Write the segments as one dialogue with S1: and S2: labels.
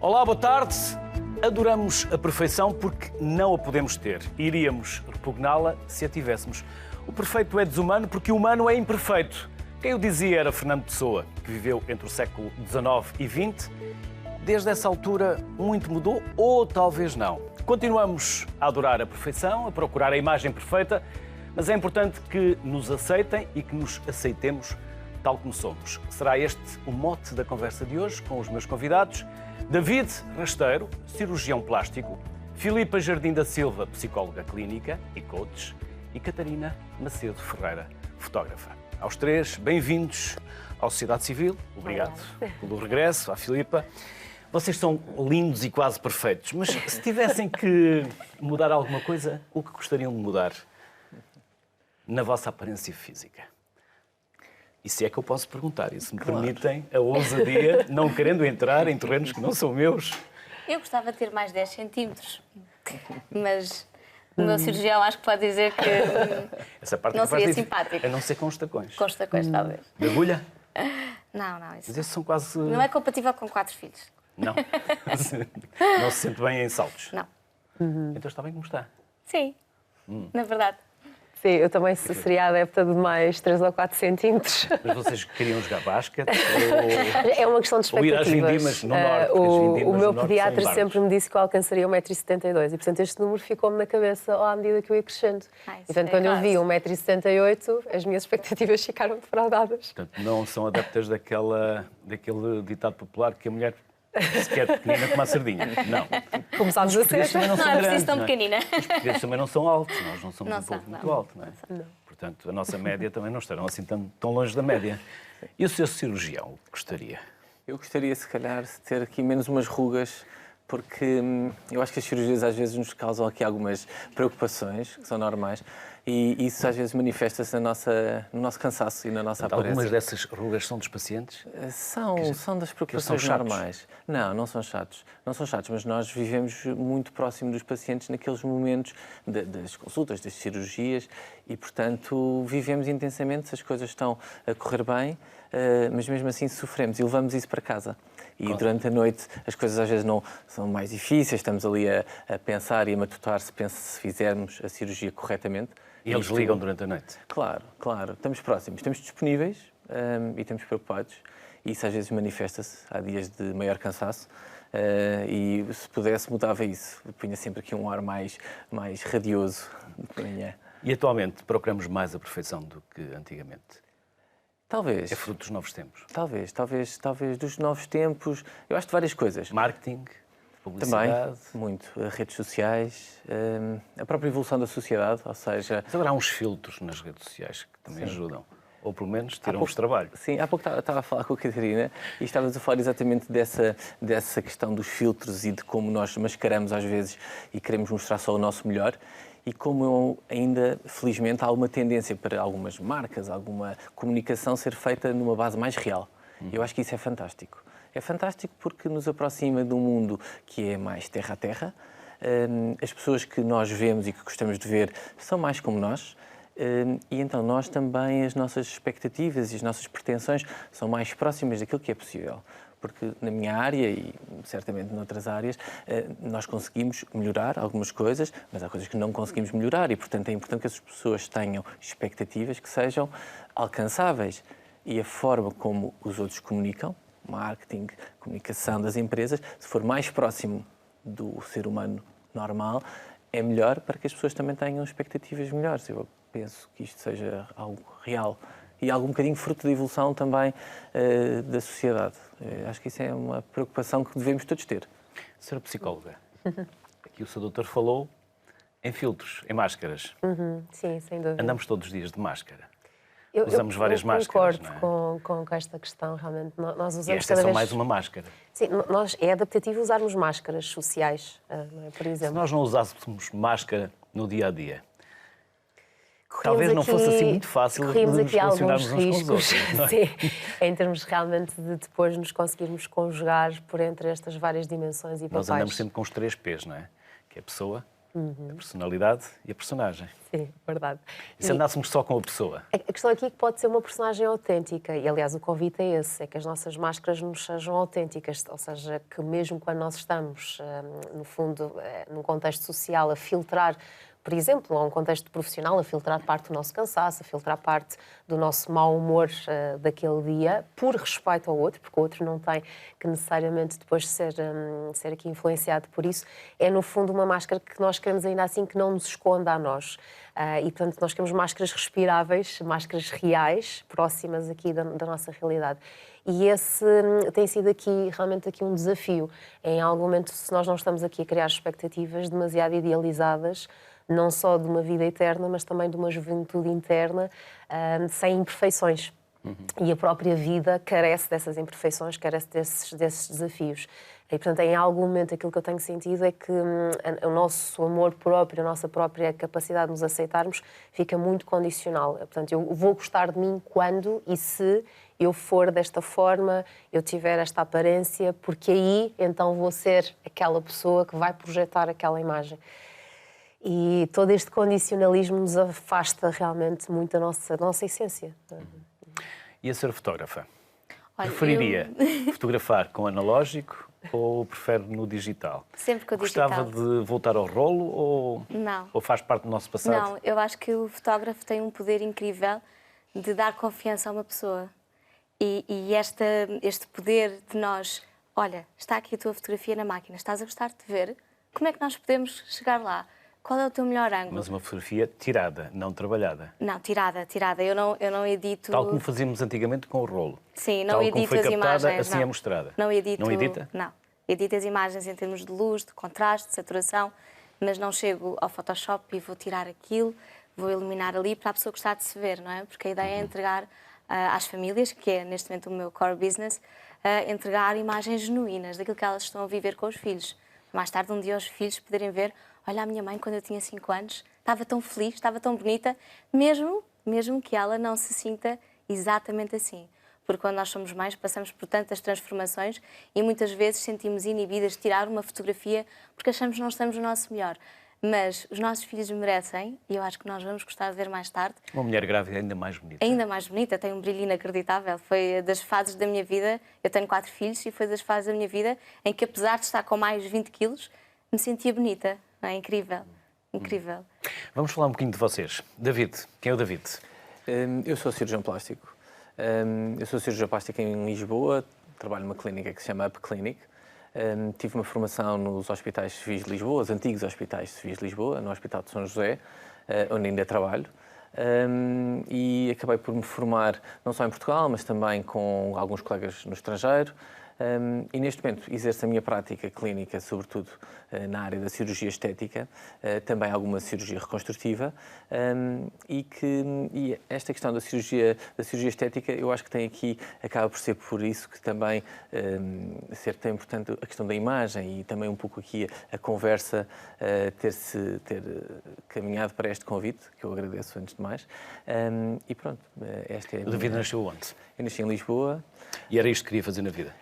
S1: Olá, boa tarde. Adoramos a perfeição porque não a podemos ter. Iríamos repugná-la se a tivéssemos. O perfeito é desumano porque o humano é imperfeito. Quem o dizia era Fernando Pessoa, que viveu entre o século XIX e XX. Desde essa altura, muito mudou ou talvez não. Continuamos a adorar a perfeição, a procurar a imagem perfeita, mas é importante que nos aceitem e que nos aceitemos tal como somos. Será este o mote da conversa de hoje com os meus convidados. David Rasteiro, cirurgião plástico, Filipa Jardim da Silva, psicóloga clínica e coach, e Catarina Macedo Ferreira, fotógrafa. Aos três, bem-vindos à Sociedade Civil. Obrigado pelo regresso, à Filipa. Vocês são lindos e quase perfeitos, mas se tivessem que mudar alguma coisa, o que gostariam de mudar na vossa aparência física? E se é que eu posso perguntar, e se me permitem a ousadia, não querendo entrar em terrenos que não são meus.
S2: Eu gostava de ter mais 10 centímetros, mas o meu cirurgião acho que pode dizer que
S1: essa parte
S2: não seria simpático.
S1: A não ser com os tacões.
S2: Com os tacões, talvez.
S1: De agulha?
S2: Não,
S1: Mas esses são quase...
S2: não é compatível com 4 filhos.
S1: Não. Não se sente bem em saltos.
S2: Não.
S1: Então está bem como está.
S2: Sim, na verdade.
S3: Sim, eu também seria adepta de mais 3 ou 4 centímetros.
S1: Mas vocês queriam jogar basquete?
S3: É uma questão de
S1: Ou ir às
S3: expectativas.
S1: vindimas no norte? Porque as vindimas
S3: O meu
S1: no norte
S3: pediatra
S1: são em
S3: sempre me disse que eu alcançaria 1,72 m e, portanto, este número ficou-me na cabeça à medida que eu ia crescendo.
S2: Isso
S3: E, portanto,
S2: é
S3: quando eu
S2: claro.
S3: vi 1,78 m, as minhas expectativas ficaram defraudadas.
S1: Portanto, não são adeptas daquele ditado popular que a mulher se quer pequenina como a sardinha. Não.
S3: Começámos a ser.
S1: Também não são
S2: Não é
S1: grandes,
S2: preciso tão
S1: não é?
S2: pequenina.
S1: Os portugueses também não são altos, nós não somos
S2: Não
S1: um povo
S2: são,
S1: muito
S2: não.
S1: alto, não é? Portanto, a nossa média também não estarão assim tão longe da média. E o seu cirurgião, o que gostaria?
S4: Eu gostaria, se calhar, de ter aqui menos umas rugas, porque eu acho que as cirurgias às vezes nos causam aqui algumas preocupações, que são normais, e isso às vezes manifesta-se no nosso cansaço e na nossa aparência.
S1: Algumas dessas rugas são dos pacientes?
S4: São das preocupações
S1: são chatos?
S4: normais. Não são chatos. Não são chatos, mas nós vivemos muito próximo dos pacientes naqueles momentos das consultas, das cirurgias e, portanto, vivemos intensamente se as coisas estão a correr bem, mas mesmo assim sofremos e levamos isso para casa. E durante a noite as coisas às vezes não são mais difíceis, estamos ali a pensar e a matutar se fizermos a cirurgia corretamente.
S1: E eles ligam durante a noite?
S4: Claro. Estamos próximos, estamos disponíveis e estamos preocupados. E isso às vezes manifesta-se. Há dias de maior cansaço e se pudesse mudava isso. Punha sempre aqui um ar mais radioso de manhã.
S1: E atualmente procuramos mais a perfeição do que antigamente?
S4: Talvez.
S1: É fruto dos novos tempos?
S4: Talvez dos novos tempos. Eu acho de várias coisas.
S1: Marketing, publicidade...
S4: Também, muito. Redes sociais, a própria evolução da sociedade, ou seja...
S1: Mas agora há uns filtros nas redes sociais que também ajudam. Ou pelo menos tiram-vos trabalho.
S4: Sim, há pouco estava a falar com a Catarina e estávamos a falar exatamente dessa questão dos filtros e de como nós mascaramos às vezes e queremos mostrar só o nosso melhor. E como ainda, felizmente, há uma tendência para algumas marcas, alguma comunicação ser feita numa base mais real. Eu acho que isso é fantástico. É fantástico porque nos aproxima de um mundo que é mais terra a terra. As pessoas que nós vemos e que gostamos de ver são mais como nós. E então nós também, as nossas expectativas e as nossas pretensões são mais próximas daquilo que é possível. Porque na minha área e certamente noutras áreas, nós conseguimos melhorar algumas coisas, mas há coisas que não conseguimos melhorar e, portanto, é importante que as pessoas tenham expectativas que sejam alcançáveis. E a forma como os outros comunicam, marketing, comunicação das empresas, se for mais próximo do ser humano normal, é melhor para que as pessoas também tenham expectativas melhores. Eu penso que isto seja algo real e algo um bocadinho fruto da evolução também da sociedade. Acho que isso é uma preocupação que devemos todos ter.
S1: Senhora psicóloga, aqui o Sr. Doutor falou em filtros, em máscaras.
S3: Sim, sem dúvida.
S1: Andamos todos os dias de máscara. Usamos várias máscaras, não é?
S3: Concordo com esta questão, realmente. Nós usamos
S1: E esta é só mais uma máscara.
S3: Sim, é adaptativo usarmos máscaras sociais, não é? Por
S1: Se
S3: exemplo.
S1: nós não usássemos máscara no dia-a-dia, talvez não fosse assim muito fácil de nos
S3: aqui
S1: relacionarmos
S3: alguns
S1: uns com os
S3: riscos,
S1: outros. Não é?
S3: sim, em termos realmente de depois nos conseguirmos conjugar por entre estas várias dimensões e papéis.
S1: Nós andamos sempre com os 3 P's, não é? Que é pessoa, A personalidade e a personagem.
S3: Sim, verdade.
S1: E se andássemos só com a pessoa?
S3: A questão aqui é que pode ser uma personagem autêntica e, aliás, o convite é esse, é que as nossas máscaras nos sejam autênticas, ou seja, que mesmo quando nós estamos, no fundo, num contexto social, a filtrar, por exemplo, ou um contexto profissional, a filtrar parte do nosso cansaço, a filtrar parte do nosso mau humor daquele dia, por respeito ao outro, porque o outro não tem que necessariamente depois ser aqui influenciado por isso, é no fundo uma máscara que nós queremos ainda assim que não nos esconda a nós. E, portanto, nós queremos máscaras respiráveis, máscaras reais, próximas aqui da nossa realidade. E esse tem sido aqui, realmente, aqui um desafio. Em algum momento, se nós não estamos aqui a criar expectativas demasiado idealizadas, não só de uma vida eterna, mas também de uma juventude interna, sem imperfeições. E a própria vida carece dessas imperfeições, carece desses desafios. E, portanto, em algum momento, aquilo que eu tenho sentido é que o nosso amor próprio, a nossa própria capacidade de nos aceitarmos fica muito condicional. Portanto, eu vou gostar de mim quando e se eu for desta forma, eu tiver esta aparência, porque aí, então, vou ser aquela pessoa que vai projetar aquela imagem. E todo este condicionalismo nos afasta realmente muito da nossa essência.
S1: E a ser fotógrafa?
S2: Olha,
S1: Preferiria fotografar com analógico ou prefere no digital?
S2: Sempre com o digital.
S1: Gostava de voltar ao rolo ou,
S2: Não.
S1: ou faz parte do nosso passado?
S2: Não, eu acho que o fotógrafo tem um poder incrível de dar confiança a uma pessoa. E este poder de nós, olha, está aqui a tua fotografia na máquina, estás a gostar de ver? Como é que nós podemos chegar lá? Qual é o teu melhor ângulo?
S1: Mas uma fotografia tirada, não trabalhada.
S2: Não, tirada. Eu não edito...
S1: Tal como fazíamos antigamente com o rolo.
S2: Sim, não
S1: Tal
S2: edito
S1: como foi
S2: as
S1: captada,
S2: imagens.
S1: assim
S2: não.
S1: é mostrada.
S2: Não edito...
S1: Não edita?
S2: Não. Edito as imagens em termos de luz, de contraste, de saturação, mas não chego ao Photoshop e vou tirar aquilo, vou iluminar ali para a pessoa gostar de se ver, não é? Porque a ideia é entregar às famílias, que é neste momento o meu core business, entregar imagens genuínas daquilo que elas estão a viver com os filhos. Mais tarde, um dia, os filhos poderem ver: olha, a minha mãe, quando eu tinha 5 anos, estava tão feliz, estava tão bonita, mesmo que ela não se sinta exatamente assim. Porque quando nós somos mães, passamos por tantas transformações e muitas vezes sentimos inibidas de tirar uma fotografia porque achamos que não estamos no nosso melhor. Mas os nossos filhos merecem, e eu acho que nós vamos gostar de ver mais tarde.
S1: Uma mulher grávida ainda mais bonita.
S2: Ainda mais bonita, tem um brilho inacreditável. Foi das fases da minha vida, eu tenho 4 filhos, e foi das fases da minha vida em que, apesar de estar com mais 20 quilos, me sentia bonita. Não é? Incrível. Incrível.
S1: Vamos falar um bocadinho de vocês. David, quem é o David?
S4: Eu sou cirurgião plástico. Eu sou cirurgião plástico em Lisboa, trabalho numa clínica que se chama Up Clinic. Tive uma formação nos Hospitais Civis de Lisboa, os antigos Hospitais Civis de Lisboa, no Hospital de São José, onde ainda trabalho. E acabei por me formar não só em Portugal, mas também com alguns colegas no estrangeiro. E neste momento exerço a minha prática clínica, sobretudo na área da cirurgia estética, também alguma cirurgia reconstrutiva, e esta questão da cirurgia estética, eu acho que tem aqui, acaba por ser por isso que também ser tão importante a questão da imagem e também um pouco aqui a conversa ter caminhado para este convite, que eu agradeço antes de mais. E pronto, esta é a
S1: O David nasceu onde?
S4: Eu nasci em Lisboa.
S1: E era isto que queria fazer na vida?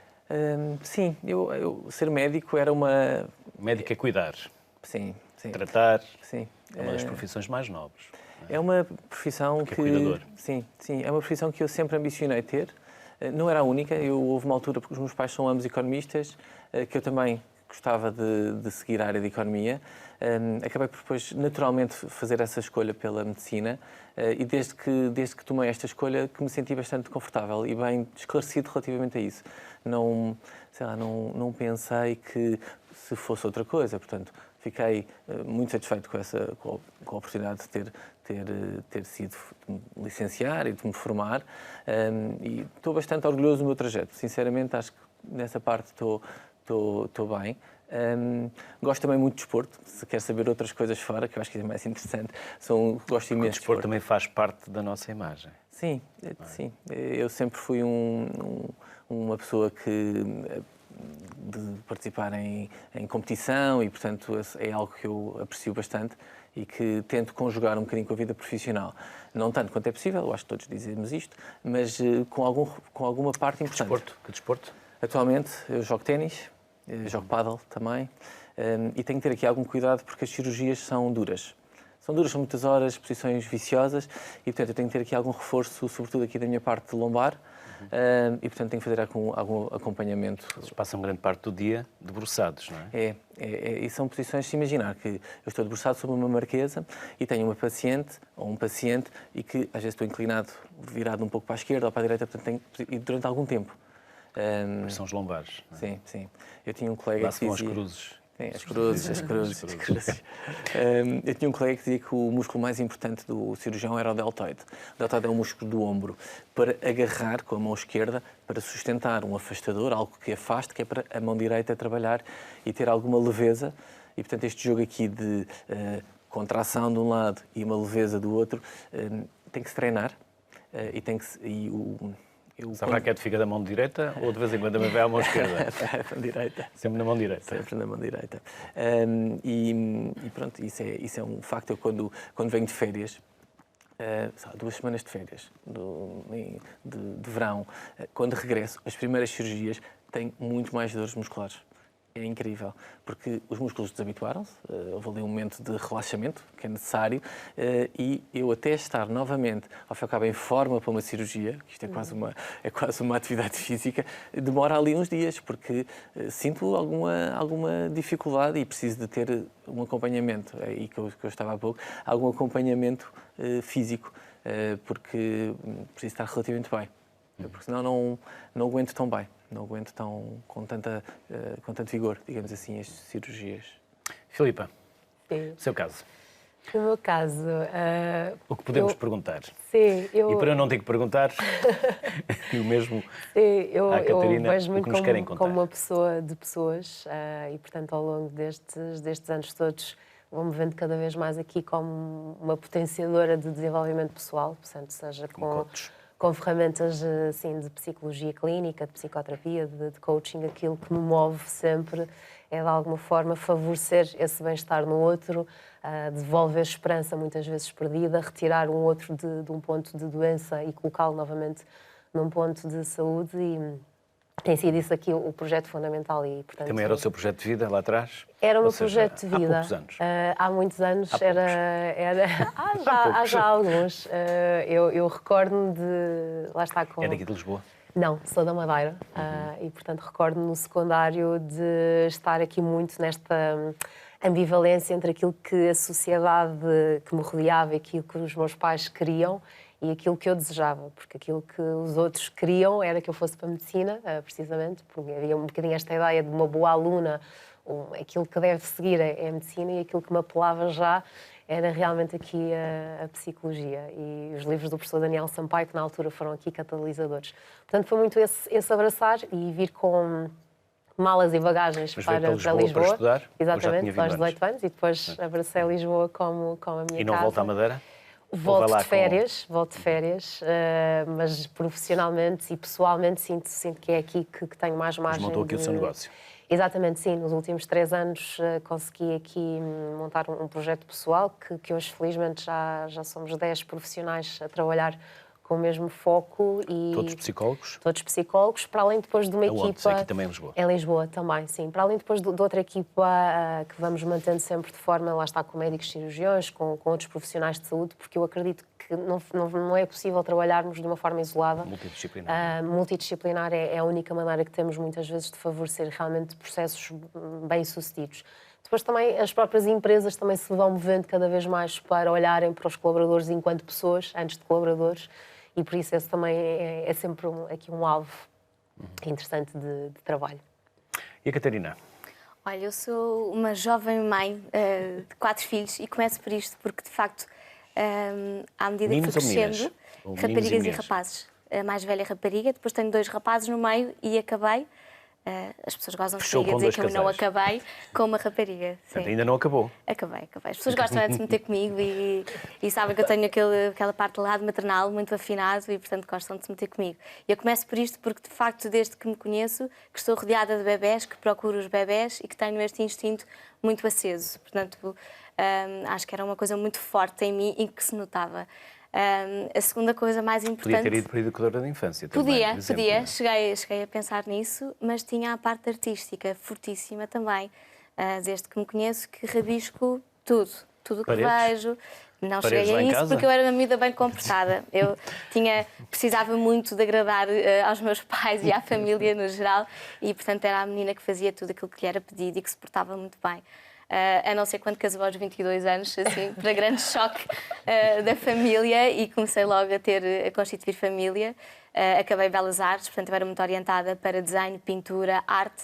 S4: Sim, eu ser médico era uma...
S1: Médico é cuidar,
S4: Sim.
S1: tratar.
S4: Sim.
S1: É uma das profissões mais nobres.
S4: É uma profissão
S1: Porque é cuidador.
S4: Sim, é uma profissão que eu sempre ambicionei ter. Não era a única. Houve uma altura, porque os meus pais são ambos economistas, que eu também gostava de seguir a área de economia. Acabei por depois, naturalmente, fazer essa escolha pela medicina e desde que tomei esta escolha que me senti bastante confortável e bem esclarecido relativamente a isso. Não pensei que se fosse outra coisa, portanto, fiquei muito satisfeito com a oportunidade de ter sido de me licenciar e de me formar e estou bastante orgulhoso do meu trajeto. Sinceramente, acho que nessa parte estou bem. Gosto também muito de desporto, se quer saber outras coisas fora, que eu acho que é mais interessante. Gosto imenso de desporto.
S1: Também faz parte da nossa imagem.
S4: Sim. Eu sempre fui uma pessoa de participar em competição e, portanto, é algo que eu aprecio bastante e que tento conjugar um bocadinho com a vida profissional. Não tanto quanto é possível, eu acho que todos dizemos isto, mas com alguma parte importante.
S1: Que desporto?
S4: Atualmente eu jogo ténis, jogo pádel também, e tenho que ter aqui algum cuidado porque as cirurgias são duras. São duras, são muitas horas, posições viciosas e, portanto, eu tenho que ter aqui algum reforço, sobretudo aqui da minha parte lombar e, portanto, tenho que fazer algum acompanhamento.
S1: Eles passam grande parte do dia debruçados, não é?
S4: E são posições, se imaginar que eu estou debruçado sobre uma marquesa e tenho uma paciente ou um paciente e que às vezes estou inclinado, virado um pouco para a esquerda ou para a direita, portanto, tenho que ir durante algum tempo.
S1: Mas são os lombares. Não é?
S4: Sim, sim. Eu tinha um colega
S1: Lá se
S4: que
S1: vão
S4: dizia...
S1: as cruzes.
S4: Sim, as cruzes. Eu tinha um colega que dizia que o músculo mais importante do cirurgião era o deltoide. O deltoide é o músculo do ombro para agarrar com a mão esquerda, para sustentar um afastador, algo que afaste, que é para a mão direita trabalhar e ter alguma leveza. E, portanto, este jogo aqui de contração de um lado e uma leveza do outro tem que se treinar e tem que se...
S1: A raquete fica da mão direita ou de vez em quando também vai à mão esquerda?
S4: Na direita.
S1: Sempre na mão direita.
S4: Sempre na mão direita. E pronto, isso é um facto. Eu quando venho de férias, 2 semanas de férias, de verão, quando regresso, as primeiras cirurgias tenho muito mais dores musculares. É incrível, porque os músculos desabituaram-se, houve ali um momento de relaxamento que é necessário e eu até estar novamente, ao fim e ao cabo, em forma para uma cirurgia, que isto é quase uma atividade física, demora ali uns dias, porque sinto alguma dificuldade e preciso de ter um acompanhamento, e que eu estava há pouco, algum acompanhamento físico, porque preciso estar relativamente bem, porque senão não aguento tão bem. Não aguento com tanto vigor, digamos assim, as cirurgias.
S1: Filipa,
S3: Sim.
S1: o seu caso.
S3: No meu caso...
S1: O que podemos perguntar?
S3: Sim,
S1: E para eu não ter que perguntar, o mesmo à Catarina,
S3: eu vejo muito
S1: o que nos querem contar.
S3: como uma pessoa de pessoas e, portanto, ao longo destes anos todos, vou-me vendo cada vez mais aqui como uma potenciadora de desenvolvimento pessoal, portanto, seja com ferramentas assim, de psicologia clínica, de psicoterapia, de coaching. Aquilo que me move sempre é, de alguma forma, favorecer esse bem-estar no outro, devolver esperança muitas vezes perdida, retirar um outro de um ponto de doença e colocá-lo novamente num ponto de saúde. E tem sido isso aqui o projeto fundamental. E, portanto,
S1: também era o seu projeto de vida lá atrás?
S3: Era o meu projeto de vida.
S1: Há poucos anos?
S3: Há muitos anos. Há já alguns. Eu recordo-me de... Lá está com...
S1: É daqui de Lisboa?
S3: Não, sou da Madeira. E, portanto, recordo-me no secundário de estar aqui muito nesta ambivalência entre aquilo que a sociedade que me rodeava e aquilo que os meus pais queriam e aquilo que eu desejava, porque aquilo que os outros queriam era que eu fosse para a medicina, precisamente, porque havia um bocadinho esta ideia de uma boa aluna, aquilo que deve seguir é a medicina, e aquilo que me apelava já era realmente aqui a psicologia. E os livros do professor Daniel Sampaio, que na altura foram aqui catalisadores. Portanto, foi muito esse abraçar e vir com malas e bagagens para Lisboa.
S1: Para estudar?
S3: Exatamente, aos 18 anos, e depois abracei Lisboa como a minha casa.
S1: E não volta à Madeira?
S3: Volto de férias, mas profissionalmente e pessoalmente sinto que é aqui que tenho mais margem.
S1: Mas montou aqui o seu negócio.
S3: Exatamente, sim. Nos últimos 3 anos consegui aqui montar um projeto pessoal que hoje, felizmente, já somos 10 profissionais a trabalhar com o mesmo foco. E
S1: todos psicólogos?
S3: Todos psicólogos, para além depois de uma equipa...
S1: Aqui também em Lisboa?
S3: Em Lisboa também, sim. Para além depois de outra equipa que vamos mantendo sempre de forma, lá está, com médicos cirurgiões, com outros profissionais de saúde, porque eu acredito que não é possível trabalharmos de uma forma isolada.
S1: Multidisciplinar.
S3: Multidisciplinar é a única maneira que temos muitas vezes de favorecer realmente processos bem-sucedidos. Depois também as próprias empresas também se vão movendo cada vez mais para olharem para os colaboradores enquanto pessoas, antes de colaboradores, e por isso esse também é sempre aqui um alvo interessante de trabalho.
S1: E a Catarina?
S2: Olha, eu sou uma jovem mãe de 4 filhos e começo por isto porque, de facto, à medida que fui crescendo, raparigas e rapazes. A mais velha rapariga, depois tenho 2 rapazes no meio e acabei... as pessoas gostam de dizer que eu não acabei com uma rapariga.
S1: Portanto, ainda não acabou?
S2: Acabei. As pessoas gostam de se meter comigo e sabem que eu tenho aquela parte do lado maternal muito afinado e, portanto, gostam de se meter comigo. E eu começo por isto porque, de facto, desde que me conheço, que estou rodeada de bebés, que procuro os bebés e que tenho este instinto muito aceso. Portanto, acho que era uma coisa muito forte em mim e que se notava. A segunda coisa mais importante...
S1: Podia ter ido para a educadora de infância também,
S2: Podia. Cheguei a pensar nisso, mas tinha a parte artística fortíssima também. desde que me conheço, que rabisco tudo o que vejo. Não
S1: Paredes
S2: cheguei
S1: lá
S2: a
S1: em
S2: isso
S1: casa?
S2: porque eu era uma miúda bem comportada. Eu precisava muito de agradar aos meus pais e à família no geral e, portanto, era a menina que fazia tudo aquilo que lhe era pedido e que se portava muito bem. A não ser quando casou aos 22 anos, assim, para grande choque da família e comecei logo a constituir família. Acabei Belas Artes, portanto, eu era muito orientada para desenho, pintura, arte.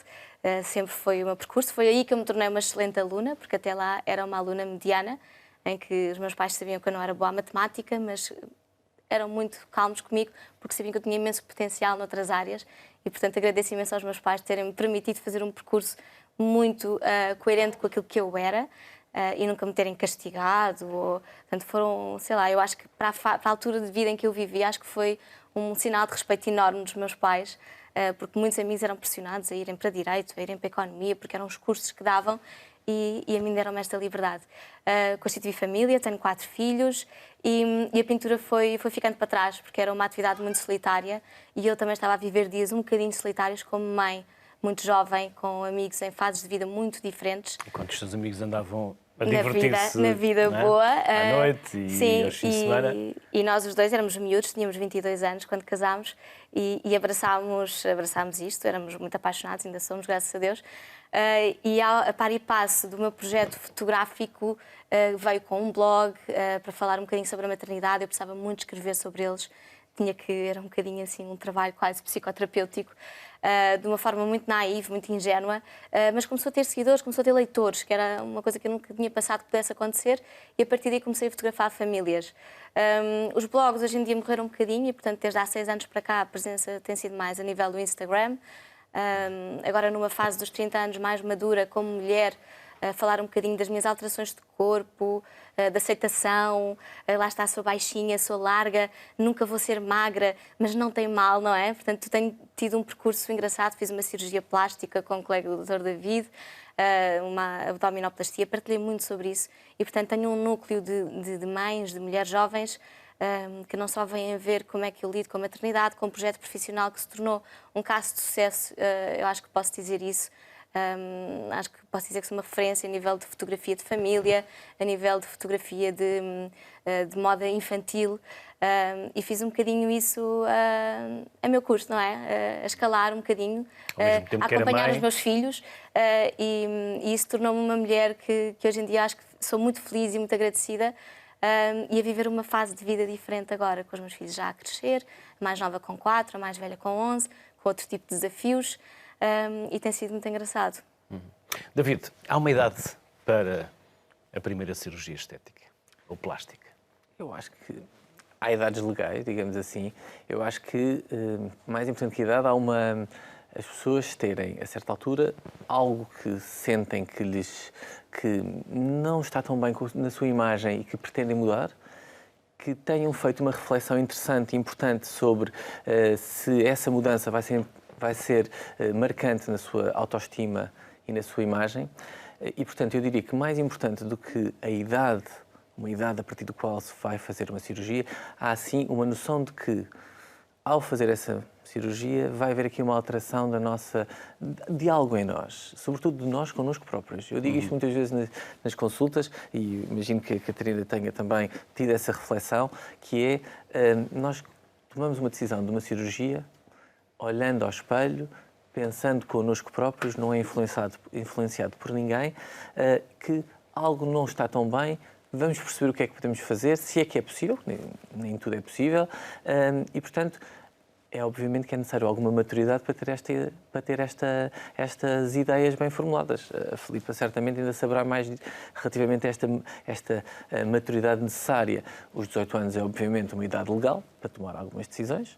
S2: Sempre foi o meu percurso. Foi aí que eu me tornei uma excelente aluna, porque até lá era uma aluna mediana, em que os meus pais sabiam que eu não era boa à matemática, mas eram muito calmos comigo, porque sabiam que eu tinha imenso potencial noutras áreas e, portanto, agradeço imenso aos meus pais terem-me permitido fazer um percurso muito coerente com aquilo que eu era e nunca me terem castigado. Portanto, foram, sei lá, eu acho que para a altura de vida em que eu vivi, acho que foi um sinal de respeito enorme dos meus pais, porque muitos amigos eram pressionados a irem para Direito, a irem para Economia, porque eram os cursos que davam e a mim deram-me esta liberdade. Constituí família, tenho 4 filhos e a pintura foi ficando para trás, porque era uma atividade muito solitária e eu também estava a viver dias um bocadinho solitários como mãe, muito jovem, com amigos em fases de vida muito diferentes.
S1: Enquanto os teus amigos andavam a divertir-se
S2: na vida
S1: não é?
S2: boa.
S1: À noite e
S2: sim,
S1: aos fins de semana.
S2: E nós os dois éramos miúdos, tínhamos 22 anos quando casámos e abraçámos isto, éramos muito apaixonados, ainda somos, graças a Deus. E a par e passo do meu projeto fotográfico veio com um blog para falar um bocadinho sobre a maternidade. Eu precisava muito escrever sobre eles. Era um bocadinho assim um trabalho quase psicoterapêutico, de uma forma muito naiva, muito ingênua, mas começou a ter seguidores, começou a ter leitores, que era uma coisa que eu nunca tinha passado que pudesse acontecer, e a partir daí comecei a fotografar famílias. Os blogs hoje em dia morreram um bocadinho e, portanto, desde há 6 anos para cá a presença tem sido mais a nível do Instagram. Agora, numa fase dos 30 anos mais madura, como mulher, falar um bocadinho das minhas alterações de corpo, da aceitação. Lá está, sou baixinha, sou larga, nunca vou ser magra, mas não tem mal, não é? Portanto, tenho tido um percurso engraçado, fiz uma cirurgia plástica com o colega do Dr. David, uma abdominoplastia, partilhei muito sobre isso e, portanto, tenho um núcleo de mães, de mulheres jovens, que não só vêm ver como é que eu lido com a maternidade, com um projeto profissional que se tornou um caso de sucesso, eu acho que posso dizer isso. Acho que posso dizer que sou uma referência a nível de fotografia de família, a nível de fotografia de moda infantil e fiz um bocadinho isso a meu custo, não é? A escalar um bocadinho, a acompanhar os meus filhos e isso tornou-me uma mulher que hoje em dia acho que sou muito feliz e muito agradecida e a viver uma fase de vida diferente agora, com os meus filhos já a crescer, a mais nova com 4, a mais velha com 11, com outro tipo de desafios. E tem sido muito engraçado.
S1: David, há uma idade para a primeira cirurgia estética ou plástica?
S4: Eu acho que há idades legais, digamos assim. Eu acho que, mais importante que a idade, as pessoas terem, a certa altura, algo que sentem que não está tão bem na sua imagem e que pretendem mudar, que tenham feito uma reflexão interessante e importante sobre se essa mudança vai ser marcante na sua autoestima e na sua imagem. E, portanto, eu diria que mais importante do que a idade, uma idade a partir do qual se vai fazer uma cirurgia, há, sim, uma noção de que, ao fazer essa cirurgia, vai haver aqui uma alteração de algo em nós, sobretudo de nós connosco próprios. Eu digo isto muitas vezes nas consultas e imagino que a Catarina tenha também tido essa reflexão, que é, nós tomamos uma decisão de uma cirurgia olhando ao espelho, pensando connosco próprios, não é influenciado por ninguém, que algo não está tão bem, vamos perceber o que é que podemos fazer, se é que é possível, nem tudo é possível, e, portanto, obviamente que é necessário alguma maturidade para ter estas ideias bem formuladas. A Filipa certamente ainda saberá mais relativamente a esta maturidade necessária. Os 18 anos é, obviamente, uma idade legal para tomar algumas decisões,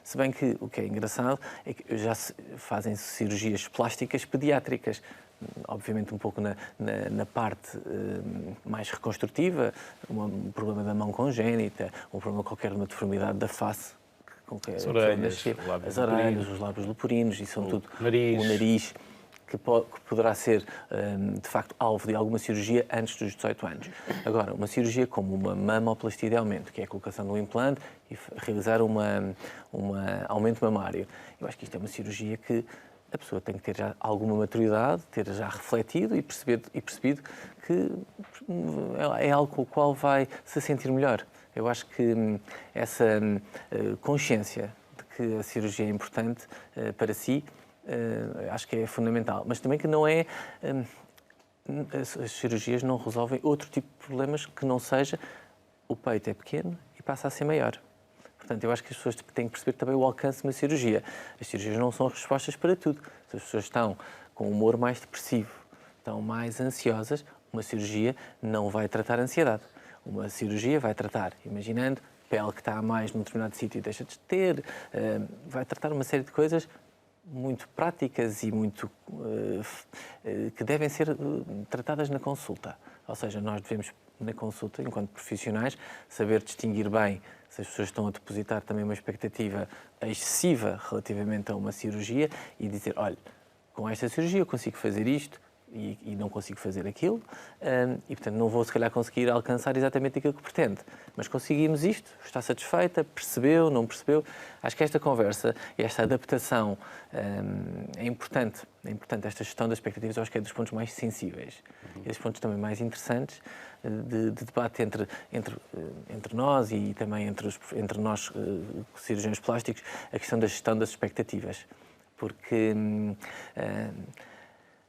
S4: se bem que o que é engraçado é que já se fazem cirurgias plásticas pediátricas, obviamente um pouco na parte mais reconstrutiva, um problema da mão congénita, um problema qualquer de uma deformidade da face,
S1: as orelhas,
S4: os lábios leporinos e são tudo o
S1: nariz.
S4: nariz, que poderá ser, de facto, alvo de alguma cirurgia antes dos 18 anos. Agora, uma cirurgia como uma mamoplastia de aumento, que é a colocação de um implante e realizar um aumento mamário. Eu acho que isto é uma cirurgia que a pessoa tem que ter já alguma maturidade, ter já refletido e percebido que é algo com o qual vai se sentir melhor. Eu acho que essa consciência de que a cirurgia é importante para si, acho que é fundamental. Mas também que não é... As cirurgias não resolvem outro tipo de problemas que não seja o peito é pequeno e passa a ser maior. Portanto, eu acho que as pessoas têm que perceber também o alcance de uma cirurgia. As cirurgias não são respostas para tudo. Se as pessoas estão com um humor mais depressivo, estão mais ansiosas, uma cirurgia não vai tratar a ansiedade. Uma cirurgia vai tratar, imaginando, pele que está mais num determinado sítio e deixa de ter, vai tratar uma série de coisas muito práticas e muito que devem ser tratadas na consulta. Ou seja, nós devemos, na consulta, enquanto profissionais, saber distinguir bem se as pessoas estão a depositar também uma expectativa excessiva relativamente a uma cirurgia e dizer, olha, com esta cirurgia eu consigo fazer isto e não consigo fazer aquilo e, portanto, não vou, se calhar, conseguir alcançar exatamente aquilo que pretende. Mas conseguimos isto, está satisfeita, percebeu, não percebeu. Acho que esta conversa e esta adaptação é importante. É importante esta gestão das expectativas, eu acho que é dos pontos mais sensíveis e dos pontos também mais interessantes de debate entre nós e também entre nós, cirurgiões plásticos, a questão da gestão das expectativas. Porque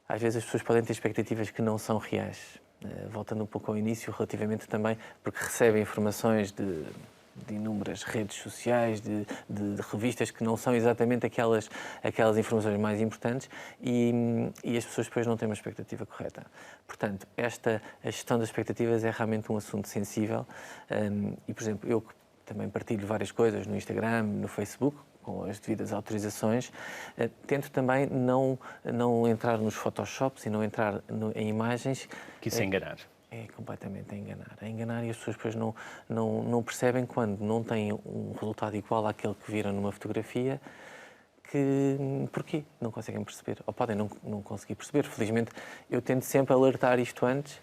S4: às vezes as pessoas podem ter expectativas que não são reais. Voltando um pouco ao início, relativamente também, porque recebem informações de inúmeras redes sociais, de revistas que não são exatamente aquelas informações mais importantes e as pessoas depois não têm uma expectativa correta. Portanto, a gestão das expectativas é realmente um assunto sensível e, por exemplo, eu que também partilho várias coisas no Instagram, no Facebook, com as devidas autorizações, tento também não entrar nos Photoshops e não entrar em imagens...
S1: Que isso é enganar.
S4: É completamente a enganar e as pessoas depois não percebem quando não têm um resultado igual àquele que viram numa fotografia, porquê não conseguem perceber, ou podem não conseguir perceber. Felizmente, eu tento sempre alertar isto antes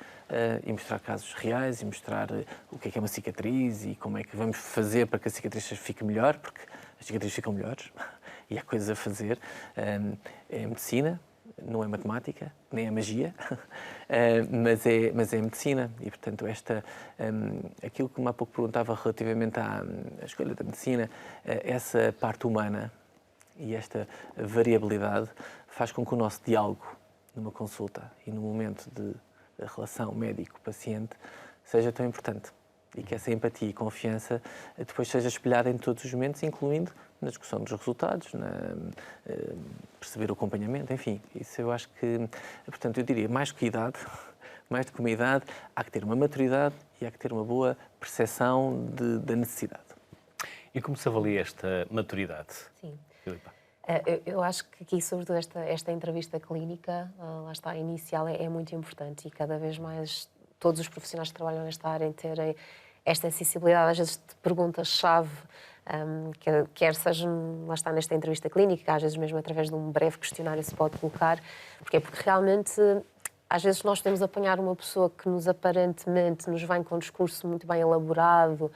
S4: e mostrar casos reais e mostrar o que é uma cicatriz e como é que vamos fazer para que a cicatriz fique melhor, porque as cicatrizes ficam melhores e há coisas a fazer. É medicina, não é matemática, nem é magia, mas é medicina e, portanto, aquilo que há pouco perguntava relativamente à escolha da medicina, essa parte humana e esta variabilidade faz com que o nosso diálogo numa consulta e no momento de relação médico-paciente seja tão importante e que essa empatia e confiança depois seja espelhada em todos os momentos, incluindo na discussão dos resultados, perceber o acompanhamento, enfim. Isso eu acho que, portanto, eu diria, mais do que uma idade, há que ter uma maturidade e há que ter uma boa percepção da necessidade.
S1: E como se avalia esta maturidade?
S3: Sim.
S1: Filipa?
S3: Eu acho que aqui, sobretudo, esta entrevista clínica, lá está, inicial, é muito importante e cada vez mais todos os profissionais que trabalham nesta área em terem esta sensibilidade, às vezes, de perguntas-chave, quer seja, lá está, nesta entrevista clínica, às vezes mesmo através de um breve questionário se pode colocar, porque realmente, às vezes nós podemos apanhar uma pessoa que aparentemente nos vem com um discurso muito bem elaborado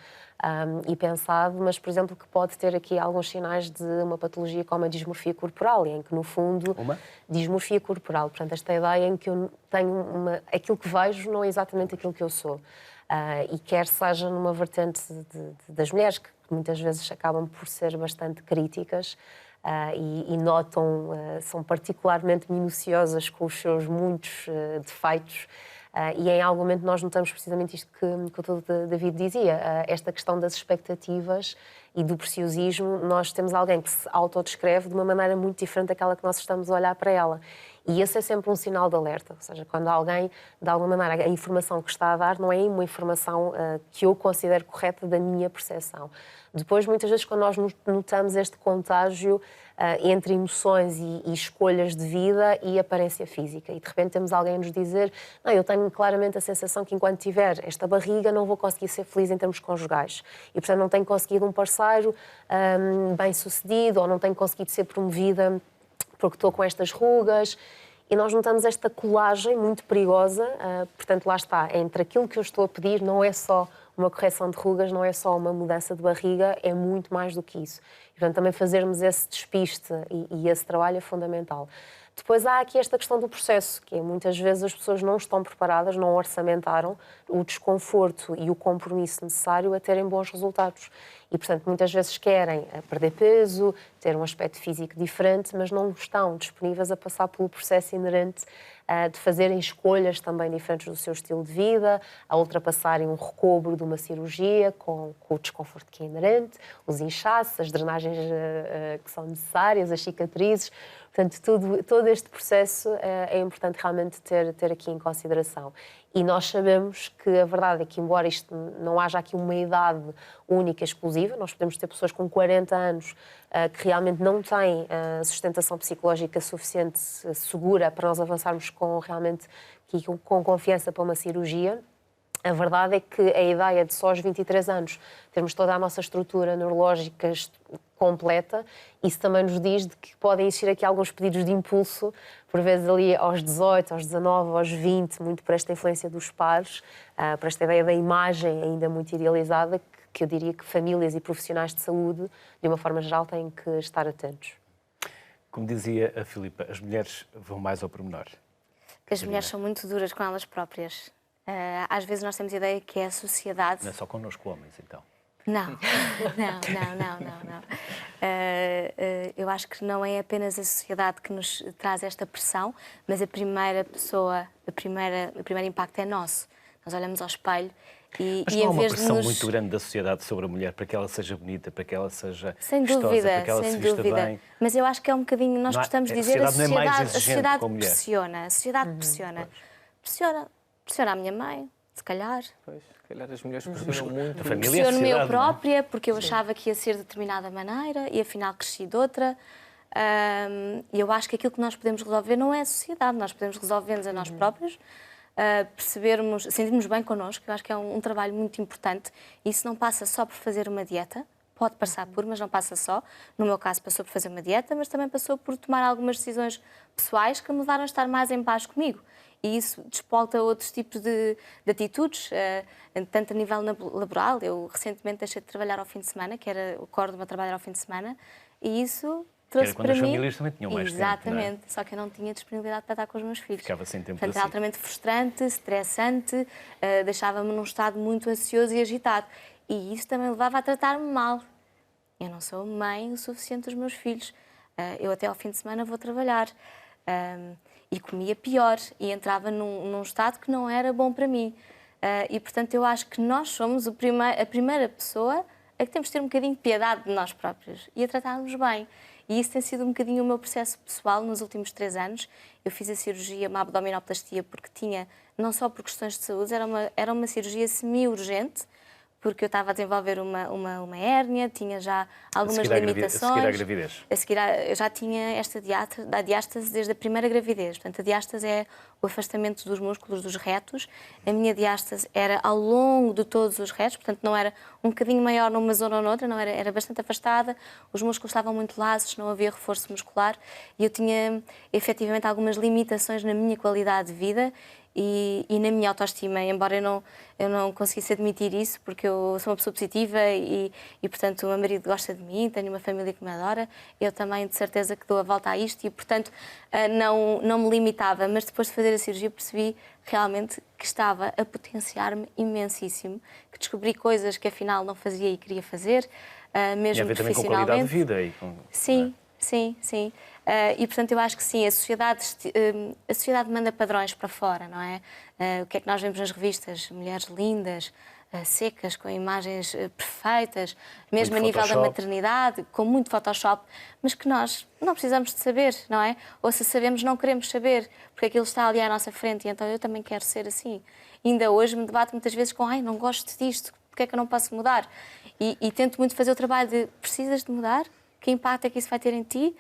S3: e pensado, mas, por exemplo, que pode ter aqui alguns sinais de uma patologia como a dismorfia corporal, em que, no fundo, dismorfia corporal, portanto, esta ideia em que eu tenho aquilo que vejo não é exatamente aquilo que eu sou. E quer seja numa vertente das mulheres, que muitas vezes acabam por ser bastante críticas e notam, são particularmente minuciosas com os seus muitos defeitos. E em algum momento nós notamos precisamente isto que o David dizia, esta questão das expectativas e do preciosismo. Nós temos alguém que se autodescreve de uma maneira muito diferente daquela que nós estamos a olhar para ela. E esse é sempre um sinal de alerta, ou seja, quando alguém, de alguma maneira, a informação que está a dar não é uma informação que eu considero correta da minha percepção. Depois, muitas vezes, quando nós notamos este contágio entre emoções e escolhas de vida e aparência física, e de repente temos alguém a nos dizer, não, eu tenho claramente a sensação que enquanto tiver esta barriga não vou conseguir ser feliz em termos conjugais e, portanto, não tenho conseguido um parceiro bem-sucedido ou não tenho conseguido ser promovida porque estou com estas rugas. E nós notamos esta colagem muito perigosa, portanto, lá está, entre aquilo que eu estou a pedir, não é só uma correção de rugas, não é só uma mudança de barriga, é muito mais do que isso. E, portanto, também fazermos esse despiste e esse trabalho é fundamental. Depois há aqui esta questão do processo, que é muitas vezes as pessoas não estão preparadas, não orçamentaram o desconforto e o compromisso necessário a terem bons resultados. E, portanto, muitas vezes querem perder peso, ter um aspecto físico diferente, mas não estão disponíveis a passar pelo processo inerente de fazerem escolhas também diferentes do seu estilo de vida, a ultrapassarem um recobro de uma cirurgia com o desconforto que é inerente, os inchaços, as drenagens que são necessárias, as cicatrizes. Portanto, todo este processo é importante realmente ter aqui em consideração. E nós sabemos que a verdade é que, embora isto não haja aqui uma idade única, exclusiva, nós podemos ter pessoas com 40 anos que realmente não têm sustentação psicológica suficiente, segura, para nós avançarmos com confiança para uma cirurgia. A verdade é que a ideia de só aos 23 anos termos toda a nossa estrutura neurológica completa, isso também nos diz de que podem existir aqui alguns pedidos de impulso, por vezes ali aos 18, aos 19, aos 20, muito por esta influência dos pares, por esta ideia da imagem ainda muito idealizada, que eu diria que famílias e profissionais de saúde, de uma forma geral, têm que estar atentos.
S1: Como dizia a Filipa, as mulheres vão mais ao pormenor.
S2: As mulheres são muito duras com elas próprias. Às vezes nós temos a ideia que é a sociedade...
S1: Não é só connosco, homens, então.
S2: Não. Eu acho que não é apenas a sociedade que nos traz esta pressão, mas o primeiro impacto é nosso. Nós olhamos ao espelho
S1: mas não há uma pressão muito grande da sociedade sobre a mulher para que ela seja bonita, para que ela seja vistosa, para que ela se vista bem.
S2: Mas eu acho que é um bocadinho, nós gostamos de dizer, a sociedade pressiona. A sociedade pressiona a minha mãe, se calhar.
S4: Pois, se calhar as mulheres pressionam muito.
S1: A família,
S2: pressiono-me eu própria, porque eu achava que ia ser de determinada maneira e afinal cresci de outra. E eu acho que aquilo que nós podemos resolver não é a sociedade, nós podemos resolver-nos a nós próprios, sentirmos bem connosco. Eu acho que é um trabalho muito importante. Isso não passa só por fazer uma dieta, pode passar por, mas não passa só. No meu caso passou por fazer uma dieta, mas também passou por tomar algumas decisões pessoais que me levaram a estar mais em paz comigo. E isso despolta outros tipos de atitudes, tanto a nível laboral. Eu recentemente deixei de trabalhar ao fim de semana, que era o core do meu trabalho ao fim de semana, e isso trouxe para mim...
S1: Quando as famílias também tinham mais tempo, não é?
S2: Exatamente, só que eu não tinha disponibilidade para estar com os meus filhos.
S1: Ficava sem tempo.
S2: Portanto, era altamente frustrante, estressante, deixava-me num estado muito ansioso e agitado. E isso também levava a tratar-me mal. Eu não sou mãe o suficiente dos meus filhos. Eu até ao fim de semana vou trabalhar. E comia pior e entrava num estado que não era bom para mim. E, portanto, eu acho que nós somos a primeira pessoa a que temos de ter um bocadinho de piedade de nós próprios e a tratar-nos bem. E isso tem sido um bocadinho o meu processo pessoal nos últimos 3 anos. Eu fiz a cirurgia, uma abdominoplastia, porque tinha, não só por questões de saúde, era uma cirurgia semi-urgente, porque eu estava a desenvolver uma hérnia, tinha já algumas limitações.
S1: A seguir à gravidez?
S2: Eu já tinha a diástase desde a primeira gravidez. Portanto, a diástase é o afastamento dos músculos dos retos. A minha diástase era ao longo de todos os retos, portanto, não era um bocadinho maior numa zona ou noutra, não era bastante afastada. Os músculos estavam muito laços, não havia reforço muscular e eu tinha, efetivamente, algumas limitações na minha qualidade de vida e na minha autoestima, embora eu não conseguisse admitir isso, porque eu sou uma pessoa positiva e, portanto, o meu marido gosta de mim, tenho uma família que me adora, eu também, de certeza, que dou a volta a isto e, portanto, não me limitava. Mas depois de fazer a cirurgia percebi realmente que estava a potenciar-me imensíssimo, que descobri coisas que, afinal, não fazia e queria fazer, mesmo profissionalmente.
S1: Também com qualidade de vida.
S2: Sim. E, portanto, eu acho que sim, a sociedade manda padrões para fora, não é? O que é que nós vemos nas revistas? Mulheres lindas, secas, com imagens perfeitas, mesmo a nível da maternidade, com muito Photoshop, mas que nós não precisamos de saber, não é? Ou se sabemos, não queremos saber, porque aquilo está ali à nossa frente e então eu também quero ser assim. E ainda hoje me debato muitas vezes com não gosto disto, porque é que eu não posso mudar? E tento muito fazer o trabalho de precisas de mudar? Que impacto é que isso vai ter em ti?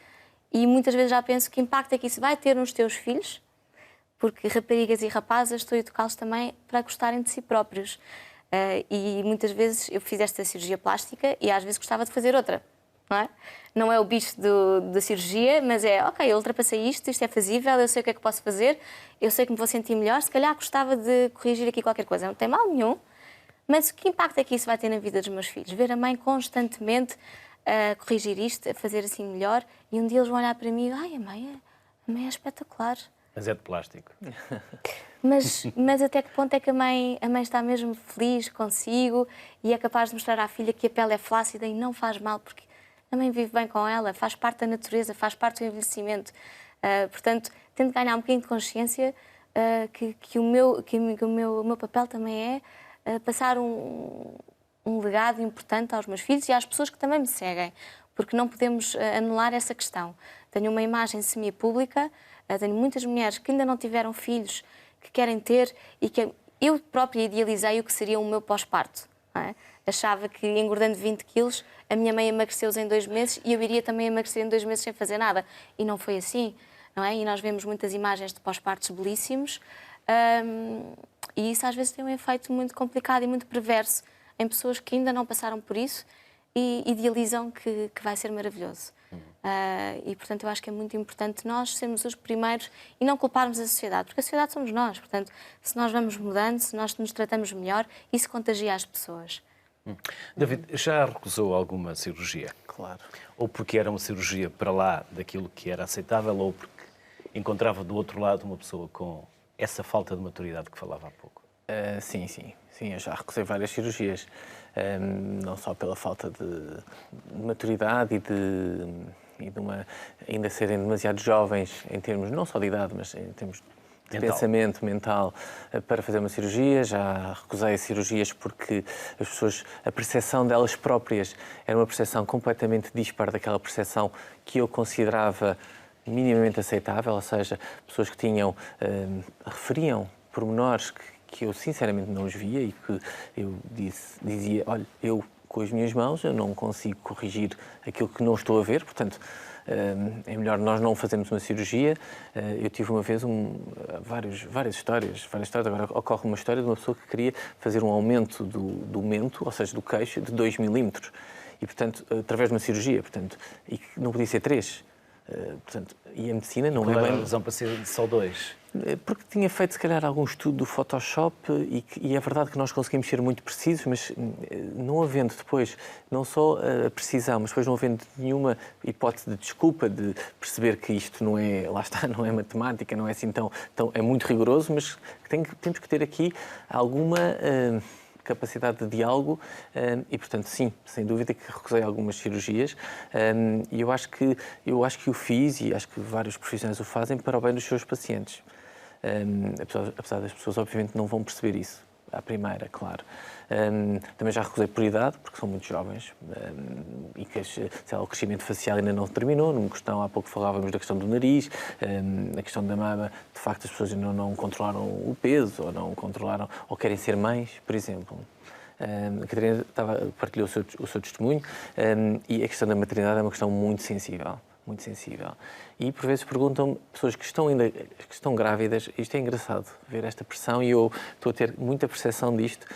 S2: E muitas vezes já penso que impacto é que isso vai ter nos teus filhos, porque raparigas e rapazes estou a educá-los também para gostarem de si próprios. E muitas vezes eu fiz esta cirurgia plástica e às vezes gostava de fazer outra. não é? Não é o bicho da cirurgia, mas é, ok, eu ultrapassei isto é fazível, eu sei o que é que posso fazer, eu sei que me vou sentir melhor, se calhar gostava de corrigir aqui qualquer coisa. Não tem mal nenhum, mas que impacto é que isso vai ter na vida dos meus filhos? Ver a mãe constantemente a corrigir isto, a fazer assim melhor, e um dia eles vão olhar para mim e ai, a mãe é espetacular.
S1: Mas é de plástico.
S2: Mas até que ponto é que a mãe está mesmo feliz consigo e é capaz de mostrar à filha que a pele é flácida e não faz mal, porque a mãe vive bem com ela, faz parte da natureza, faz parte do envelhecimento. Portanto, tento ganhar um bocadinho de consciência que o meu papel também é passar um legado importante aos meus filhos e às pessoas que também me seguem, porque não podemos anular essa questão. Tenho uma imagem semi-pública, tenho muitas mulheres que ainda não tiveram filhos, que querem ter e que eu própria idealizei o que seria o meu pós-parto. Achava que engordando 20 quilos, a minha mãe emagreceu em 2 meses e eu iria também emagrecer em 2 meses sem fazer nada. E não foi assim, não é? E nós vemos muitas imagens de pós-partos belíssimos e isso às vezes tem um efeito muito complicado e muito perverso em pessoas que ainda não passaram por isso e idealizam que vai ser maravilhoso. E, portanto, eu acho que é muito importante nós sermos os primeiros e não culparmos a sociedade, porque a sociedade somos nós. Portanto, se nós vamos mudando, se nós nos tratamos melhor, isso contagia as pessoas.
S1: David, já recusou alguma cirurgia?
S4: Claro.
S1: Ou porque era uma cirurgia para lá daquilo que era aceitável, ou porque encontrava do outro lado uma pessoa com essa falta de maturidade que falava há pouco?
S4: Sim, eu já recusei várias cirurgias, não só pela falta de maturidade e de ainda serem demasiado jovens em termos não só de idade, mas em termos de pensamento mental para fazer uma cirurgia. Já recusei cirurgias porque as pessoas, a percepção delas próprias era uma percepção completamente dispar daquela percepção que eu considerava minimamente aceitável, ou seja, pessoas que referiam pormenores que eu sinceramente não os via e que eu dizia, olha, eu com as minhas mãos eu não consigo corrigir aquilo que não estou a ver, portanto é melhor nós não fazermos uma cirurgia. Eu tive uma vez várias histórias. Agora ocorre uma história de uma pessoa que queria fazer um aumento do mento, ou seja, do queixo, de 2 milímetros, e portanto, através de uma cirurgia, portanto, e que não podia ser 3. Portanto, e a medicina não é bem...
S1: a razão para ser só 2?
S4: Porque tinha feito, se calhar, algum estudo do Photoshop e é verdade que nós conseguimos ser muito precisos, mas não havendo depois, não só a precisão, mas depois não havendo nenhuma hipótese de desculpa de perceber que isto não é, lá está, não é matemática, não é assim tão é muito rigoroso, mas temos que ter aqui alguma... capacidade de diálogo e, portanto, sim, sem dúvida que recusei algumas cirurgias e eu acho que o fiz e acho que vários profissionais o fazem para o bem dos seus pacientes. Apesar das pessoas, obviamente, não vão perceber isso à primeira, claro. Também já recusei por idade, porque são muito jovens e que o crescimento facial ainda não terminou. Numa questão, há pouco falávamos da questão do nariz, a questão da mama, de facto as pessoas ainda não controlaram o peso ou não controlaram, ou querem ser mães, por exemplo. A Catarina partilhou o seu testemunho e a questão da maternidade é uma questão muito sensível. Muito sensível. E, por vezes, perguntam-me, pessoas que estão grávidas, isto é engraçado, ver esta pressão, e eu estou a ter muita percepção disto,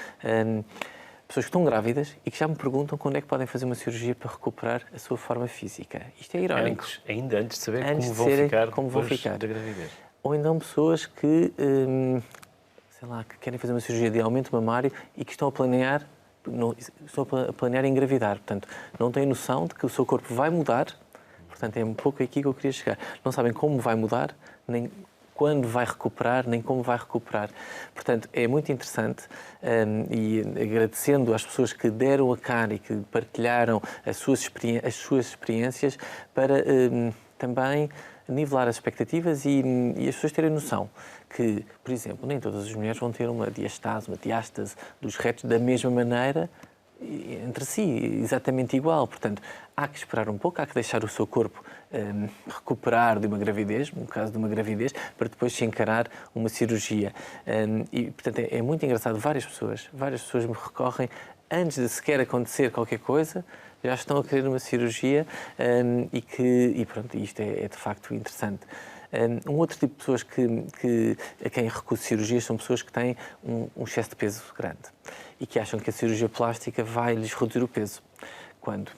S4: pessoas que estão grávidas e que já me perguntam quando é que podem fazer uma cirurgia para recuperar a sua forma física. Isto é irónico.
S1: Ainda antes de saber como vão ficar da gravidez.
S4: Ou então pessoas que, que querem fazer uma cirurgia de aumento mamário e que estão a planear engravidar. Portanto, não têm noção de que o seu corpo vai mudar. Portanto, é um pouco aqui que eu queria chegar. Não sabem como vai mudar, nem quando vai recuperar, nem como vai recuperar. Portanto, é muito interessante e agradecendo às pessoas que deram a cara e que partilharam as suas experiências para também nivelar as expectativas e as pessoas terem noção que, por exemplo, nem todas as mulheres vão ter uma diástase dos retos da mesma maneira entre si, exatamente igual. Portanto, há que esperar um pouco, há que deixar o seu corpo recuperar de uma gravidez, no caso de uma gravidez, para depois se encarar uma cirurgia. E, portanto, é muito engraçado. Várias pessoas me recorrem, antes de sequer acontecer qualquer coisa, já estão a querer uma cirurgia e pronto, isto é de facto interessante. Um outro tipo de pessoas a quem recuso cirurgias são pessoas que têm um excesso de peso grande e que acham que a cirurgia plástica vai lhes reduzir o peso, quando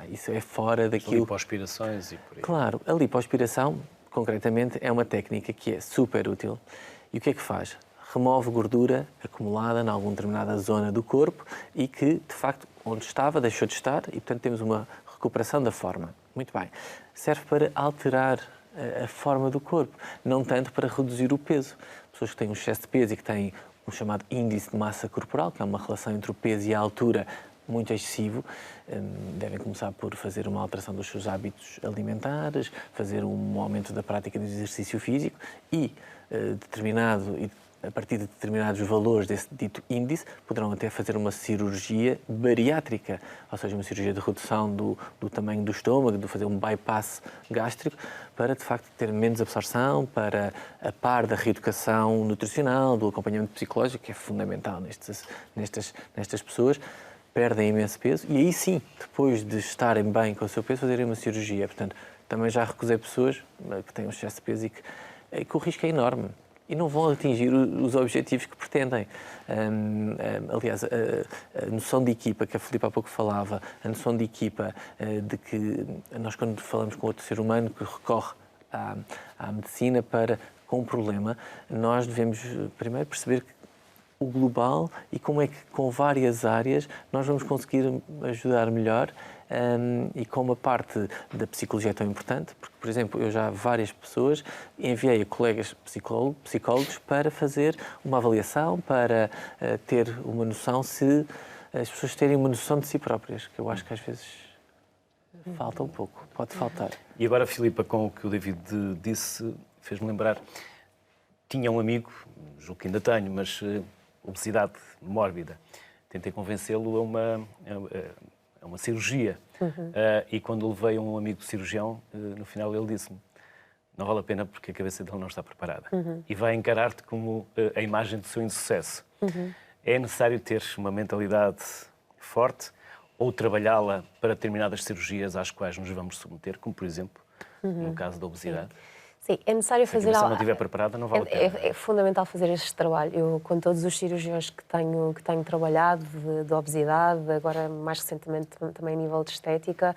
S4: isso é fora daquilo...
S1: Lipoaspirações e por aí.
S4: Claro, a lipoaspiração, concretamente, é uma técnica que é super útil. E o que é que faz? Remove gordura acumulada em alguma determinada zona do corpo e que, de facto, onde estava, deixou de estar e, portanto, temos uma recuperação da forma. Muito bem. Serve para alterar a forma do corpo, não tanto para reduzir o peso. Pessoas que têm um excesso de peso e que têm um chamado índice de massa corporal, que é uma relação entre o peso e a altura muito excessivo, devem começar por fazer uma alteração dos seus hábitos alimentares, fazer um aumento da prática de exercício físico e a partir de determinados valores desse dito índice, poderão até fazer uma cirurgia bariátrica, ou seja, uma cirurgia de redução do tamanho do estômago, de fazer um bypass gástrico, para, de facto, ter menos absorção, para a par da reeducação nutricional, do acompanhamento psicológico, que é fundamental nestas pessoas, perdem imenso peso e aí sim, depois de estarem bem com o seu peso, fazerem uma cirurgia. Portanto, também já recusei pessoas que têm um excesso de peso e que o risco é enorme. E não vão atingir os objetivos que pretendem. Aliás, a noção de equipa, que a Filipe há pouco falava, a noção de equipa, de que nós, quando falamos com outro ser humano que recorre à medicina com um problema, nós devemos primeiro perceber o global e como é que, com várias áreas, nós vamos conseguir ajudar melhor. E como a parte da psicologia é tão importante, porque, por exemplo, eu já várias pessoas enviei a colegas psicólogos para fazer uma avaliação, para ter uma noção, se as pessoas terem uma noção de si próprias, que eu acho que às vezes falta um pouco, pode faltar.
S1: E agora, Filipa, com o que o David disse, fez-me lembrar, tinha um amigo, julgo que ainda tenho, mas obesidade mórbida. Tentei convencê-lo a uma cirurgia. E quando levei a um amigo cirurgião, no final ele disse-me: não vale a pena porque a cabeça dele não está preparada. E vai encarar-te como a imagem do seu insucesso. É necessário ter uma mentalidade forte ou trabalhá-la para determinadas cirurgias às quais nos vamos submeter, como por exemplo, no caso da obesidade.
S3: Sim, é necessário fazer...
S1: Se não estiver preparada, não vale a pena.
S3: É fundamental fazer este trabalho. Eu, com todos os cirurgiões que tenho trabalhado, de obesidade, agora mais recentemente também a nível de estética,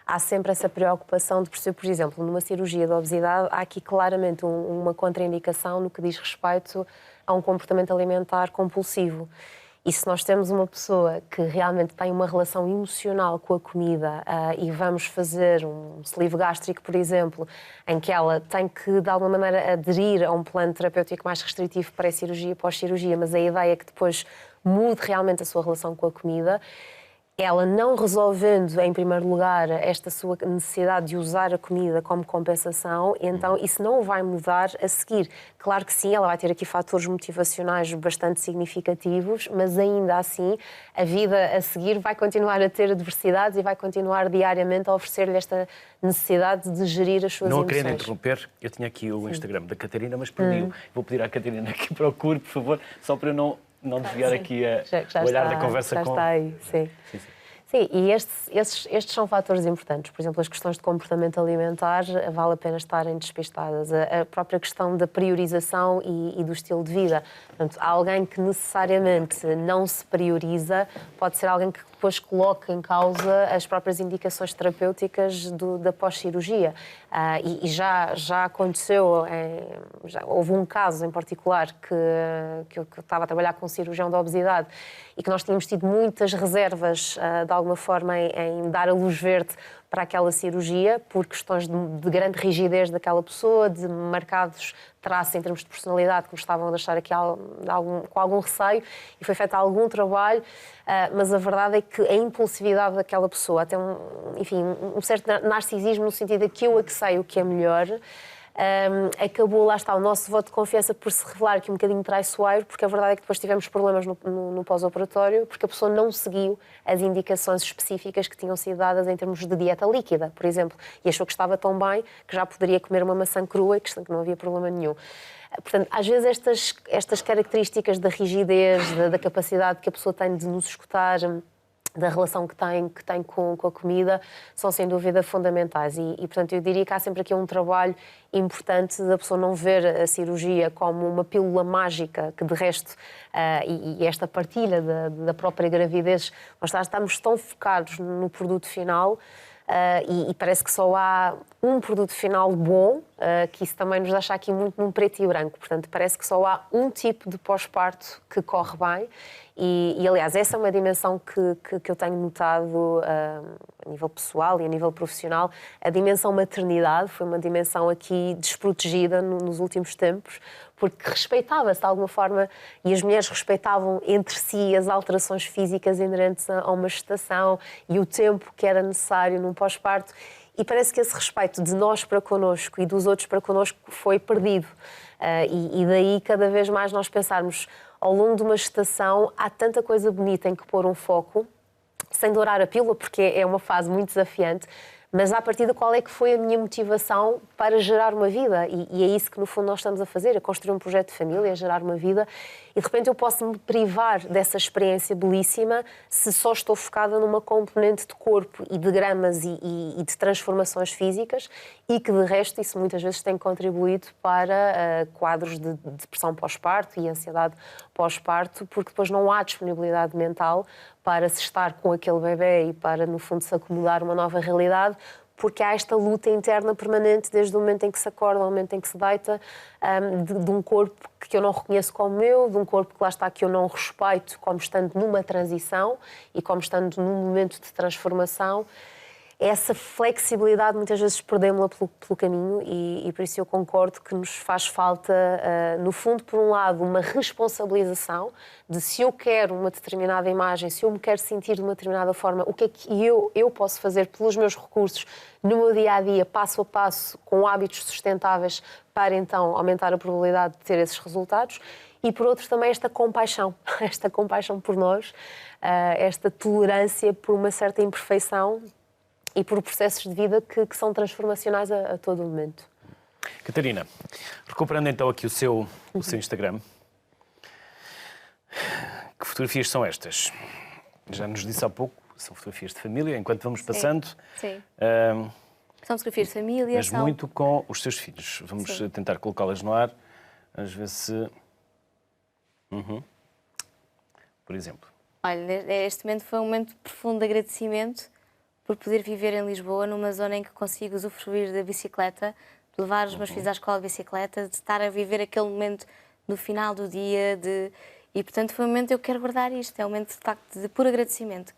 S3: há sempre essa preocupação de perceber, por exemplo, numa cirurgia de obesidade, há aqui claramente uma contraindicação no que diz respeito a um comportamento alimentar compulsivo. E se nós temos uma pessoa que realmente tem uma relação emocional com a comida e vamos fazer um sleeve gástrico, por exemplo, em que ela tem que, de alguma maneira, aderir a um plano terapêutico mais restritivo pré-cirurgia e pós-cirurgia, mas a ideia é que depois mude realmente a sua relação com a comida, ela não resolvendo, em primeiro lugar, esta sua necessidade de usar a comida como compensação, então isso não vai mudar a seguir. Claro que sim, ela vai ter aqui fatores motivacionais bastante significativos, mas ainda assim a vida a seguir vai continuar a ter adversidades e vai continuar diariamente a oferecer-lhe esta necessidade de gerir as suas emoções.
S1: Não querendo interromper, eu tinha aqui o Instagram da Catarina, mas perdi-o. Vou pedir à Catarina que procure, por favor, só para eu não desviar aqui o olhar da conversa com...
S3: Já está aí, sim. Sim, e estes são fatores importantes. Por exemplo, as questões de comportamento alimentar vale a pena estarem despistadas. A própria questão da priorização e do estilo de vida. Portanto, alguém que necessariamente não se prioriza pode ser alguém que depois coloca em causa as próprias indicações terapêuticas da pós-cirurgia. E já aconteceu, houve um caso em particular que eu estava a trabalhar com um cirurgião da obesidade e que nós tínhamos tido muitas reservas, de alguma forma, em dar a luz verde para aquela cirurgia, por questões de grande rigidez daquela pessoa, de marcados traços em termos de personalidade que nos estavam a deixar aqui com algum receio, e foi feito algum trabalho, mas a verdade é que a impulsividade daquela pessoa, até um certo narcisismo no sentido de que eu é que sei o que é melhor, acabou, lá está, o nosso voto de confiança por se revelar aqui um bocadinho traiçoeiro, porque a verdade é que depois tivemos problemas no pós-operatório, porque a pessoa não seguiu as indicações específicas que tinham sido dadas em termos de dieta líquida, por exemplo, e achou que estava tão bem que já poderia comer uma maçã crua e que não havia problema nenhum. Portanto, às vezes estas características da rigidez, da capacidade que a pessoa tem de nos escutar da relação que tem com a comida, são sem dúvida fundamentais. E, portanto, eu diria que há sempre aqui um trabalho importante da pessoa não ver a cirurgia como uma pílula mágica, que de resto, e esta partilha da própria gravidez, nós estamos tão focados no produto final, e parece que só há um produto final bom, que isso também nos deixa aqui muito num preto e branco. Portanto, parece que só há um tipo de pós-parto que corre bem. E, aliás, essa é uma dimensão que eu tenho notado a nível pessoal e a nível profissional. A dimensão maternidade foi uma dimensão aqui desprotegida nos últimos tempos, porque respeitava-se de alguma forma, e as mulheres respeitavam entre si as alterações físicas inerentes a uma gestação e o tempo que era necessário num pós-parto. E parece que esse respeito de nós para connosco e dos outros para connosco foi perdido. E daí, cada vez mais, nós pensarmos, ao longo de uma gestação, há tanta coisa bonita em que pôr um foco, sem dourar a pílula, porque é uma fase muito desafiante, mas à partida qual é que foi a minha motivação para gerar uma vida? E é isso que no fundo nós estamos a fazer, a construir um projeto de família, a gerar uma vida, e de repente eu posso me privar dessa experiência belíssima se só estou focada numa componente de corpo e de gramas e de transformações físicas, e que de resto isso muitas vezes tem contribuído para quadros de depressão pós-parto e ansiedade pós-parto, porque depois não há disponibilidade mental para se estar com aquele bebê e para, no fundo, se acomodar uma nova realidade, porque há esta luta interna permanente desde o momento em que se acorda ao momento em que se deita, de um corpo que eu não reconheço como meu, de um corpo que lá está que eu não respeito como estando numa transição e como estando num momento de transformação. Essa flexibilidade muitas vezes perdemos-la pelo caminho e por isso eu concordo que nos faz falta, no fundo, por um lado, uma responsabilização de se eu quero uma determinada imagem, se eu me quero sentir de uma determinada forma, o que é que eu posso fazer pelos meus recursos no meu dia-a-dia, passo a passo, com hábitos sustentáveis para então aumentar a probabilidade de ter esses resultados. E, por outro, também esta compaixão por nós, esta tolerância por uma certa imperfeição e por processos de vida que são transformacionais a todo momento.
S1: Catarina, recuperando então aqui o seu Instagram, que fotografias são estas? Já nos disse há pouco, são fotografias de família, enquanto vamos passando.
S2: Sim. São fotografias de família.
S1: Mas muito com os seus filhos. Vamos tentar colocá-las no ar, às ver se... Por exemplo.
S2: Olha, este momento foi um momento de profundo agradecimento por poder viver em Lisboa, numa zona em que consigo usufruir da bicicleta, de levar os meus filhos à escola de bicicleta, de estar a viver aquele momento no final do dia. E, portanto, foi um momento que eu quero guardar isto. É um momento, de facto, de puro agradecimento.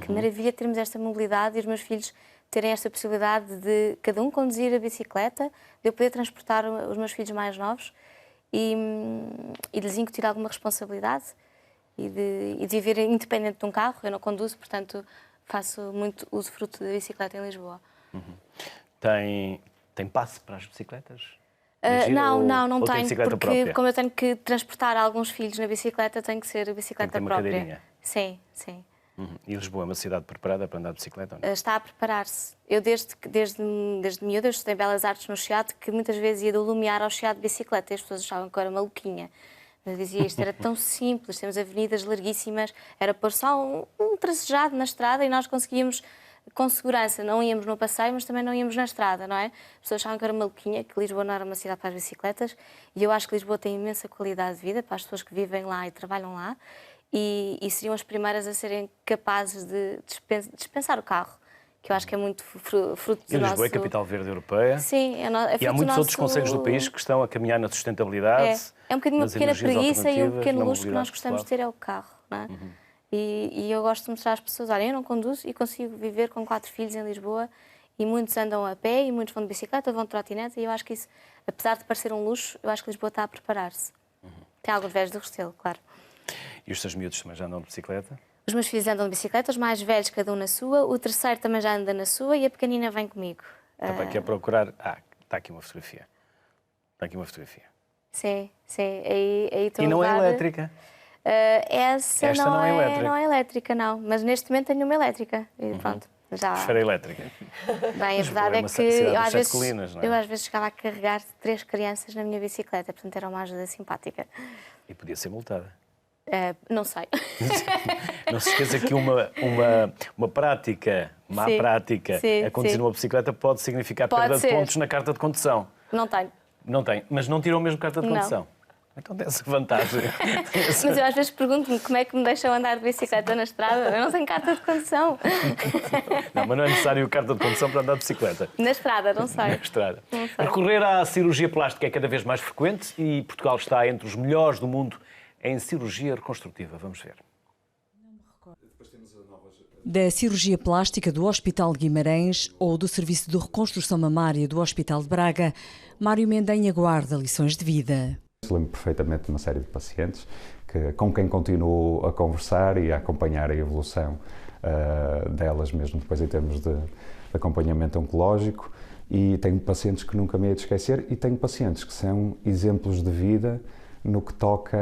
S2: Que maravilha termos esta mobilidade e os meus filhos terem esta possibilidade de cada um conduzir a bicicleta, de eu poder transportar os meus filhos mais novos e de lhes incutir alguma responsabilidade e de viver independente de um carro. Eu não conduzo, portanto... faço muito usufruto da bicicleta em Lisboa.
S1: Tem passe para as bicicletas?
S2: Não tenho, porque
S1: própria?
S2: Como eu tenho que transportar alguns filhos na bicicleta, tem que ser a bicicleta própria.
S1: Cadeirinha?
S2: Sim.
S1: E Lisboa é uma cidade preparada para andar de bicicleta? Ou não?
S2: Está a preparar-se. Eu, desde miúda, eu estudei Belas Artes no Chiado, que muitas vezes ia do Lumiar ao Chiado de bicicleta e as pessoas achavam que eu era maluquinha. Eu dizia, isto era tão simples, temos avenidas larguíssimas, era pôr só um tracejado na estrada e nós conseguíamos, com segurança, não íamos no passeio, mas também não íamos na estrada, não é? As pessoas achavam que era maluquinha, que Lisboa não era uma cidade para as bicicletas, e eu acho que Lisboa tem imensa qualidade de vida para as pessoas que vivem lá e trabalham lá, e seriam as primeiras a serem capazes de dispensar o carro, que eu acho que é muito fruto do nosso...
S1: Lisboa é a capital verde europeia.
S2: Sim,
S1: e há muitos outros concelhos do país que estão a caminhar na sustentabilidade.
S2: É um bocadinho uma pequena preguiça e um pequeno luxo que nós gostamos de ter é o carro, não é? E eu gosto de mostrar às pessoas, olha, eu não conduzo e consigo viver com 4 filhos em Lisboa e muitos andam a pé e muitos vão de bicicleta, vão de trotinete, e eu acho que isso, apesar de parecer um luxo, eu acho que Lisboa está a preparar-se. Tem algo de vez do Restelo, claro.
S1: E os seus miúdos também já andam de bicicleta?
S2: Os meus filhos andam de bicicleta, os mais velhos cada um na sua, o terceiro também já anda na sua e a pequenina vem comigo.
S1: Está para aqui a procurar... está aqui uma fotografia.
S2: Sim. Aí estou
S1: e não
S2: a levar...
S1: é elétrica?
S2: Esta não é elétrica. Não é elétrica, não. Mas neste momento tenho uma elétrica. E pronto, já...
S1: Prefere elétrica?
S2: Bem, a verdade é que
S1: eu
S2: às vezes chegava a carregar 3 crianças na minha bicicleta, portanto era uma ajuda simpática.
S1: E podia ser multada.
S2: Não sei.
S1: Não se esqueça que uma prática, má prática, a conduzir numa bicicleta pode significar perda de pontos na carta de condução.
S2: Não tenho.
S1: Não tem, mas não tirou mesmo carta de condução. Então tem essa vantagem.
S2: Mas eu às vezes pergunto-me como é que me deixam andar de bicicleta na estrada. Eu não tenho carta de condução.
S1: Não, mas não é necessário carta de condução para andar de bicicleta.
S2: Na estrada, não sei.
S1: Na estrada.
S2: Não sei.
S1: Recorrer à cirurgia plástica é cada vez mais frequente e Portugal está entre os melhores do mundo em cirurgia reconstrutiva. Vamos ver.
S5: Da cirurgia plástica do Hospital de Guimarães ou do Serviço de Reconstrução Mamária do Hospital de Braga, Mário Mendanha guarda lições de vida.
S6: Lembro perfeitamente de uma série de pacientes com quem continuo a conversar e a acompanhar a evolução delas mesmo depois em termos de acompanhamento oncológico, e tenho pacientes que nunca me hei de esquecer e tenho pacientes que são exemplos de vida no que toca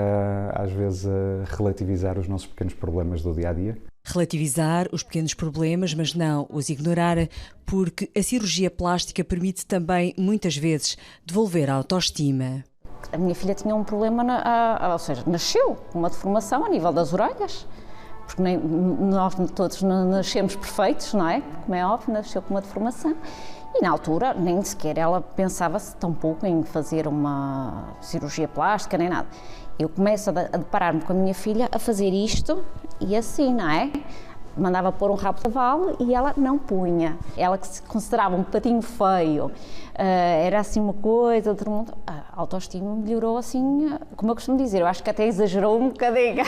S6: às vezes a relativizar os nossos pequenos problemas do dia-a-dia.
S5: Relativizar os pequenos problemas, mas não os ignorar, porque a cirurgia plástica permite também, muitas vezes, devolver a autoestima.
S7: A minha filha tinha um problema, ou seja, nasceu com uma deformação a nível das orelhas, porque nós todos nascemos perfeitos, não é? Como é óbvio, nasceu com uma deformação. E na altura nem sequer ela pensava-se tão pouco em fazer uma cirurgia plástica, nem nada. Eu começo a deparar-me com a minha filha a fazer isto e assim, não é? Mandava pôr um rabo de cavalo e ela não punha. Ela que se considerava um patinho feio, era assim uma coisa, outro mundo. A autoestima melhorou assim, como eu costumo dizer, eu acho que até exagerou um bocadinho.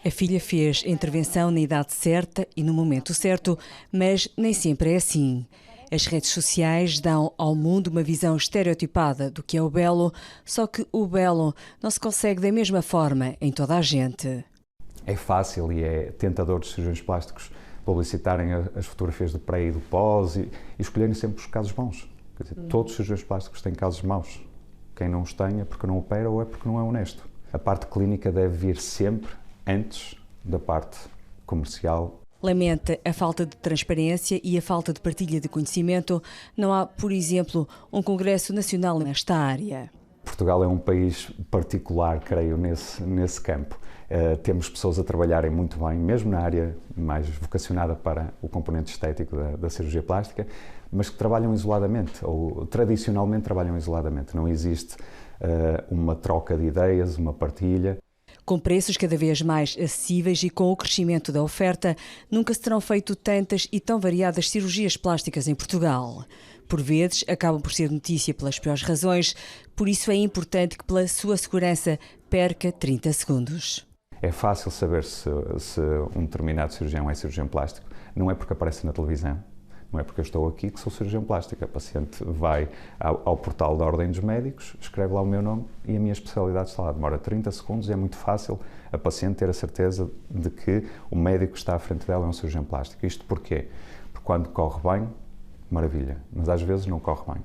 S5: A filha fez a intervenção na idade certa e no momento certo, mas nem sempre é assim. As redes sociais dão ao mundo uma visão estereotipada do que é o belo, só que o belo não se consegue da mesma forma em toda a gente.
S6: É fácil e é tentador dos cirurgiões plásticos publicitarem as fotografias do pré e do pós e escolherem sempre os casos bons. Quer dizer, todos os cirurgiões plásticos têm casos maus. Quem não os tem é porque não opera ou é porque não é honesto. A parte clínica deve vir sempre antes da parte comercial.
S5: Lamenta a falta de transparência e a falta de partilha de conhecimento. Não há, por exemplo, um congresso nacional nesta área.
S6: Portugal é um país particular, creio, nesse campo. Temos pessoas a trabalharem muito bem, mesmo na área mais vocacionada para o componente estético da cirurgia plástica, mas que trabalham isoladamente, ou tradicionalmente trabalham isoladamente. Não existe uma troca de ideias, uma partilha.
S5: Com preços cada vez mais acessíveis e com o crescimento da oferta, nunca se terão feito tantas e tão variadas cirurgias plásticas em Portugal. Por vezes, acabam por ser notícia pelas piores razões, por isso é importante que, pela sua segurança, perca 30 segundos.
S6: É fácil saber se um determinado cirurgião é cirurgião plástico. Não é porque aparece na televisão, não é porque eu estou aqui que sou cirurgião plástico. A paciente vai ao portal da Ordem dos Médicos, escreve lá o meu nome e a minha especialidade está lá. Demora 30 segundos e é muito fácil a paciente ter a certeza de que o médico que está à frente dela é um cirurgião plástico. Isto porquê? Porque quando corre bem, maravilha, mas às vezes não corre bem.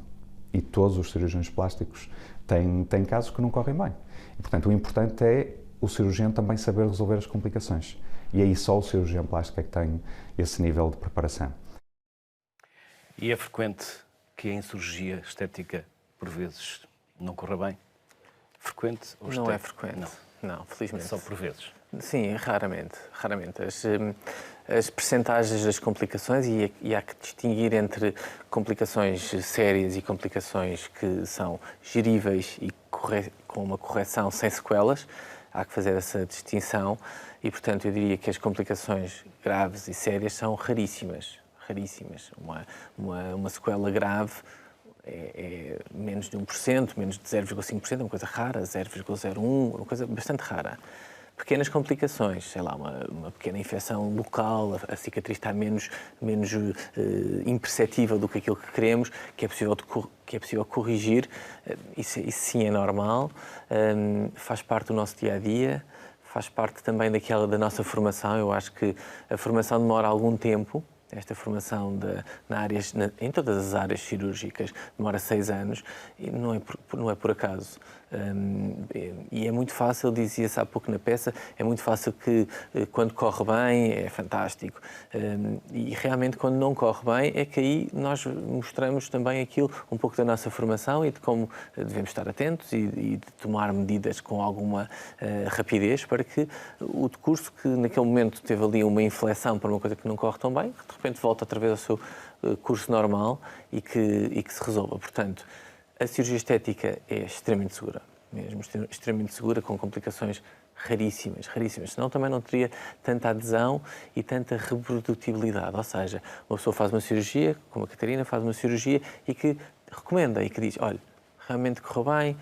S6: E todos os cirurgiões plásticos têm casos que não correm bem. E, portanto, o importante é o cirurgião também saber resolver as complicações. E aí só o cirurgião plástico é que tem esse nível de preparação.
S1: E é frequente que em cirurgia estética, por vezes, não corra bem? Frequente ou
S4: Não é frequente. Não, felizmente.
S1: É só por vezes?
S4: Sim, raramente. As percentagens das complicações, e há que distinguir entre complicações sérias e complicações que são geríveis e com uma correção sem sequelas, há que fazer essa distinção e, portanto, eu diria que as complicações graves e sérias são raríssimas. Uma sequela grave é menos de 1%, menos de 0,5%, é uma coisa rara, 0,01%, uma coisa bastante rara. Pequenas complicações, sei lá, uma pequena infecção local, a cicatriz está menos imperceptível do que aquilo que queremos, que é possível corrigir, isso sim é normal, faz parte do nosso dia-a-dia, faz parte também da nossa formação. Eu acho que a formação demora algum tempo. Esta formação em todas as áreas cirúrgicas demora 6 anos e não é por acaso. E é muito fácil, dizia-se há pouco na peça, é muito fácil que quando corre bem é fantástico. E realmente quando não corre bem é que aí nós mostramos também aquilo, um pouco da nossa formação e de como devemos estar atentos e de tomar medidas com alguma rapidez para que o decurso que naquele momento teve ali uma inflexão para uma coisa que não corre tão bem, de repente volta outra vez ao seu curso normal e que se resolva. Portanto, a cirurgia estética é extremamente segura, mesmo extremamente segura, com complicações raríssimas, senão também não teria tanta adesão e tanta reprodutibilidade. Ou seja, uma pessoa faz uma cirurgia, como a Catarina faz uma cirurgia e que recomenda e que diz, olha, realmente correu bem,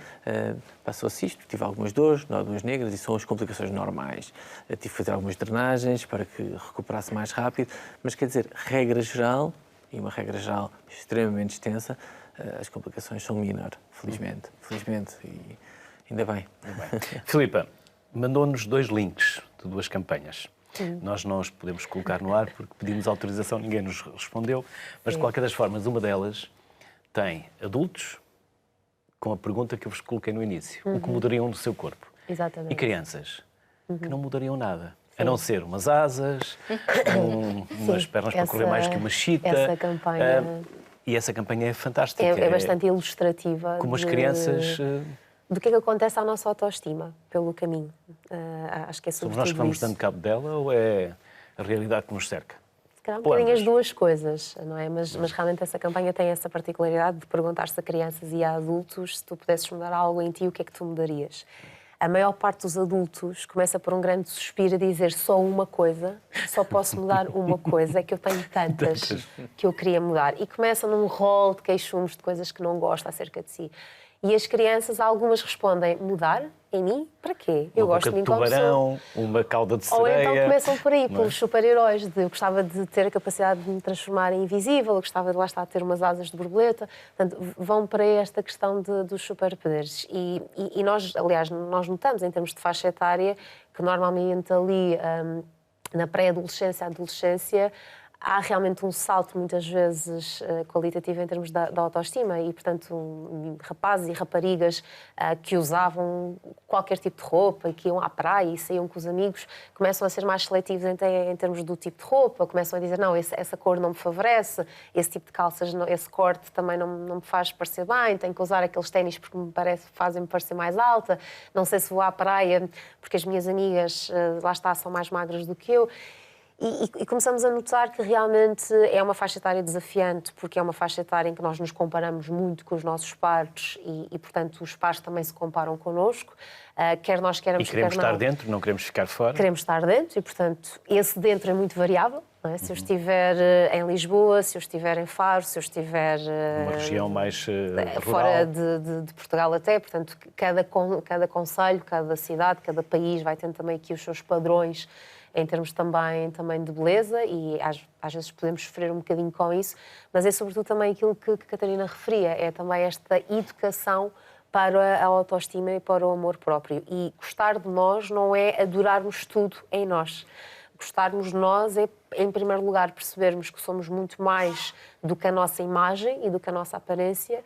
S4: passou-se isto, tive algumas dores, nódulas negras e são as complicações normais. Tive que fazer algumas drenagens para que recuperasse mais rápido, mas quer dizer, regra geral, e uma regra geral extremamente extensa, as complicações são menor, felizmente, e ainda bem.
S1: Filipa, mandou-nos 2 links de 2 campanhas. Nós não os podemos colocar no ar porque pedimos autorização, ninguém nos respondeu, mas de qualquer das formas, uma delas tem adultos com a pergunta que eu vos coloquei no início, o que mudariam no seu corpo.
S3: Exatamente.
S1: E crianças que não mudariam nada. A não ser umas asas, umas pernas para correr mais que uma chita.
S3: Essa campanha...
S1: E essa campanha é fantástica.
S3: É bastante ilustrativa.
S1: Como as crianças...
S3: Do que é que acontece à nossa autoestima pelo caminho. Acho que é
S1: Somos
S3: sobretudo
S1: nós que vamos
S3: isso.
S1: dando cabo dela ou é a realidade que nos cerca?
S3: Se calhar um
S1: Ou
S3: bocadinho
S1: ambas.
S3: as duas coisas, não é? Mas realmente essa campanha tem essa particularidade de perguntar-se a crianças e a adultos se tu pudesses mudar algo em ti, o que é que tu mudarias? A maior parte dos adultos começa por um grande suspiro a dizer só uma coisa, só posso mudar uma coisa, é que eu tenho tantas que eu queria mudar. E começam num rol de queixumes de coisas que não gosta acerca de si. E as crianças, algumas respondem, mudar em mim? Para quê? Eu
S1: Uma
S3: gosto
S1: boca
S3: de mim
S1: de
S3: como sou.
S1: tubarão, uma cauda de
S3: Ou
S1: sereia...
S3: então começam por aí,
S1: não é?
S3: pelos super-heróis. Eu gostava de ter a capacidade de me transformar em invisível, eu gostava de lá estar a ter umas asas de borboleta. Portanto, vão para esta questão dos superpoderes. E nós, aliás, nós notamos, em termos de faixa etária, que normalmente ali, na pré-adolescência, adolescência, há realmente um salto, muitas vezes, qualitativo em termos da autoestima e, portanto, rapazes e raparigas que usavam qualquer tipo de roupa e que iam à praia e saíam com os amigos, começam a ser mais seletivos em termos do tipo de roupa, começam a dizer, não, essa cor não me favorece, esse tipo de calças, esse corte também não me faz parecer bem, tenho que usar aqueles ténis porque fazem-me parecer mais alta, não sei se vou à praia porque as minhas amigas, lá está, são mais magras do que eu. E começamos a notar que realmente é uma faixa etária desafiante, porque é uma faixa etária em que nós nos comparamos muito com os nossos pares e portanto, os pares também se comparam connosco, quer nós queremos,
S1: E queremos
S3: quer não.
S1: estar dentro, não queremos ficar fora.
S3: Queremos estar dentro e, portanto, esse dentro é muito variável. Não é? Se eu estiver em Lisboa, se eu estiver em Faro, se eu estiver...
S1: Uma região mais
S3: fora
S1: rural.
S3: de Portugal até, portanto, cada concelho, cada cidade, cada país vai tendo também aqui os seus padrões em termos também de beleza e às vezes podemos sofrer um bocadinho com isso, mas é sobretudo também aquilo que a Catarina referia, é também esta educação para a autoestima e para o amor próprio. E gostar de nós não é adorarmos tudo em nós. Gostarmos de nós é, em primeiro lugar, percebermos que somos muito mais do que a nossa imagem e do que a nossa aparência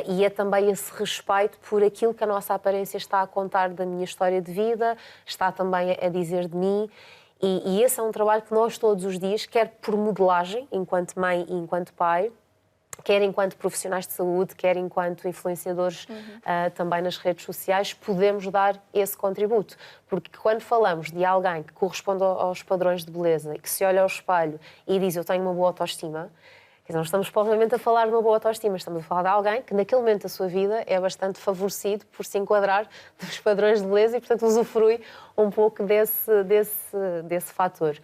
S3: e é também esse respeito por aquilo que a nossa aparência está a contar da minha história de vida, está também a dizer de mim. E esse é um trabalho que nós todos os dias, quer por modelagem, enquanto mãe e enquanto pai, quer enquanto profissionais de saúde, quer enquanto influenciadores também nas redes sociais, podemos dar esse contributo. Porque quando falamos de alguém que corresponde aos padrões de beleza, que se olha ao espelho e diz eu tenho uma boa autoestima, não estamos provavelmente a falar de uma boa autoestima, estamos a falar de alguém que naquele momento da sua vida é bastante favorecido por se enquadrar nos padrões de beleza e, portanto, usufrui um pouco desse fator.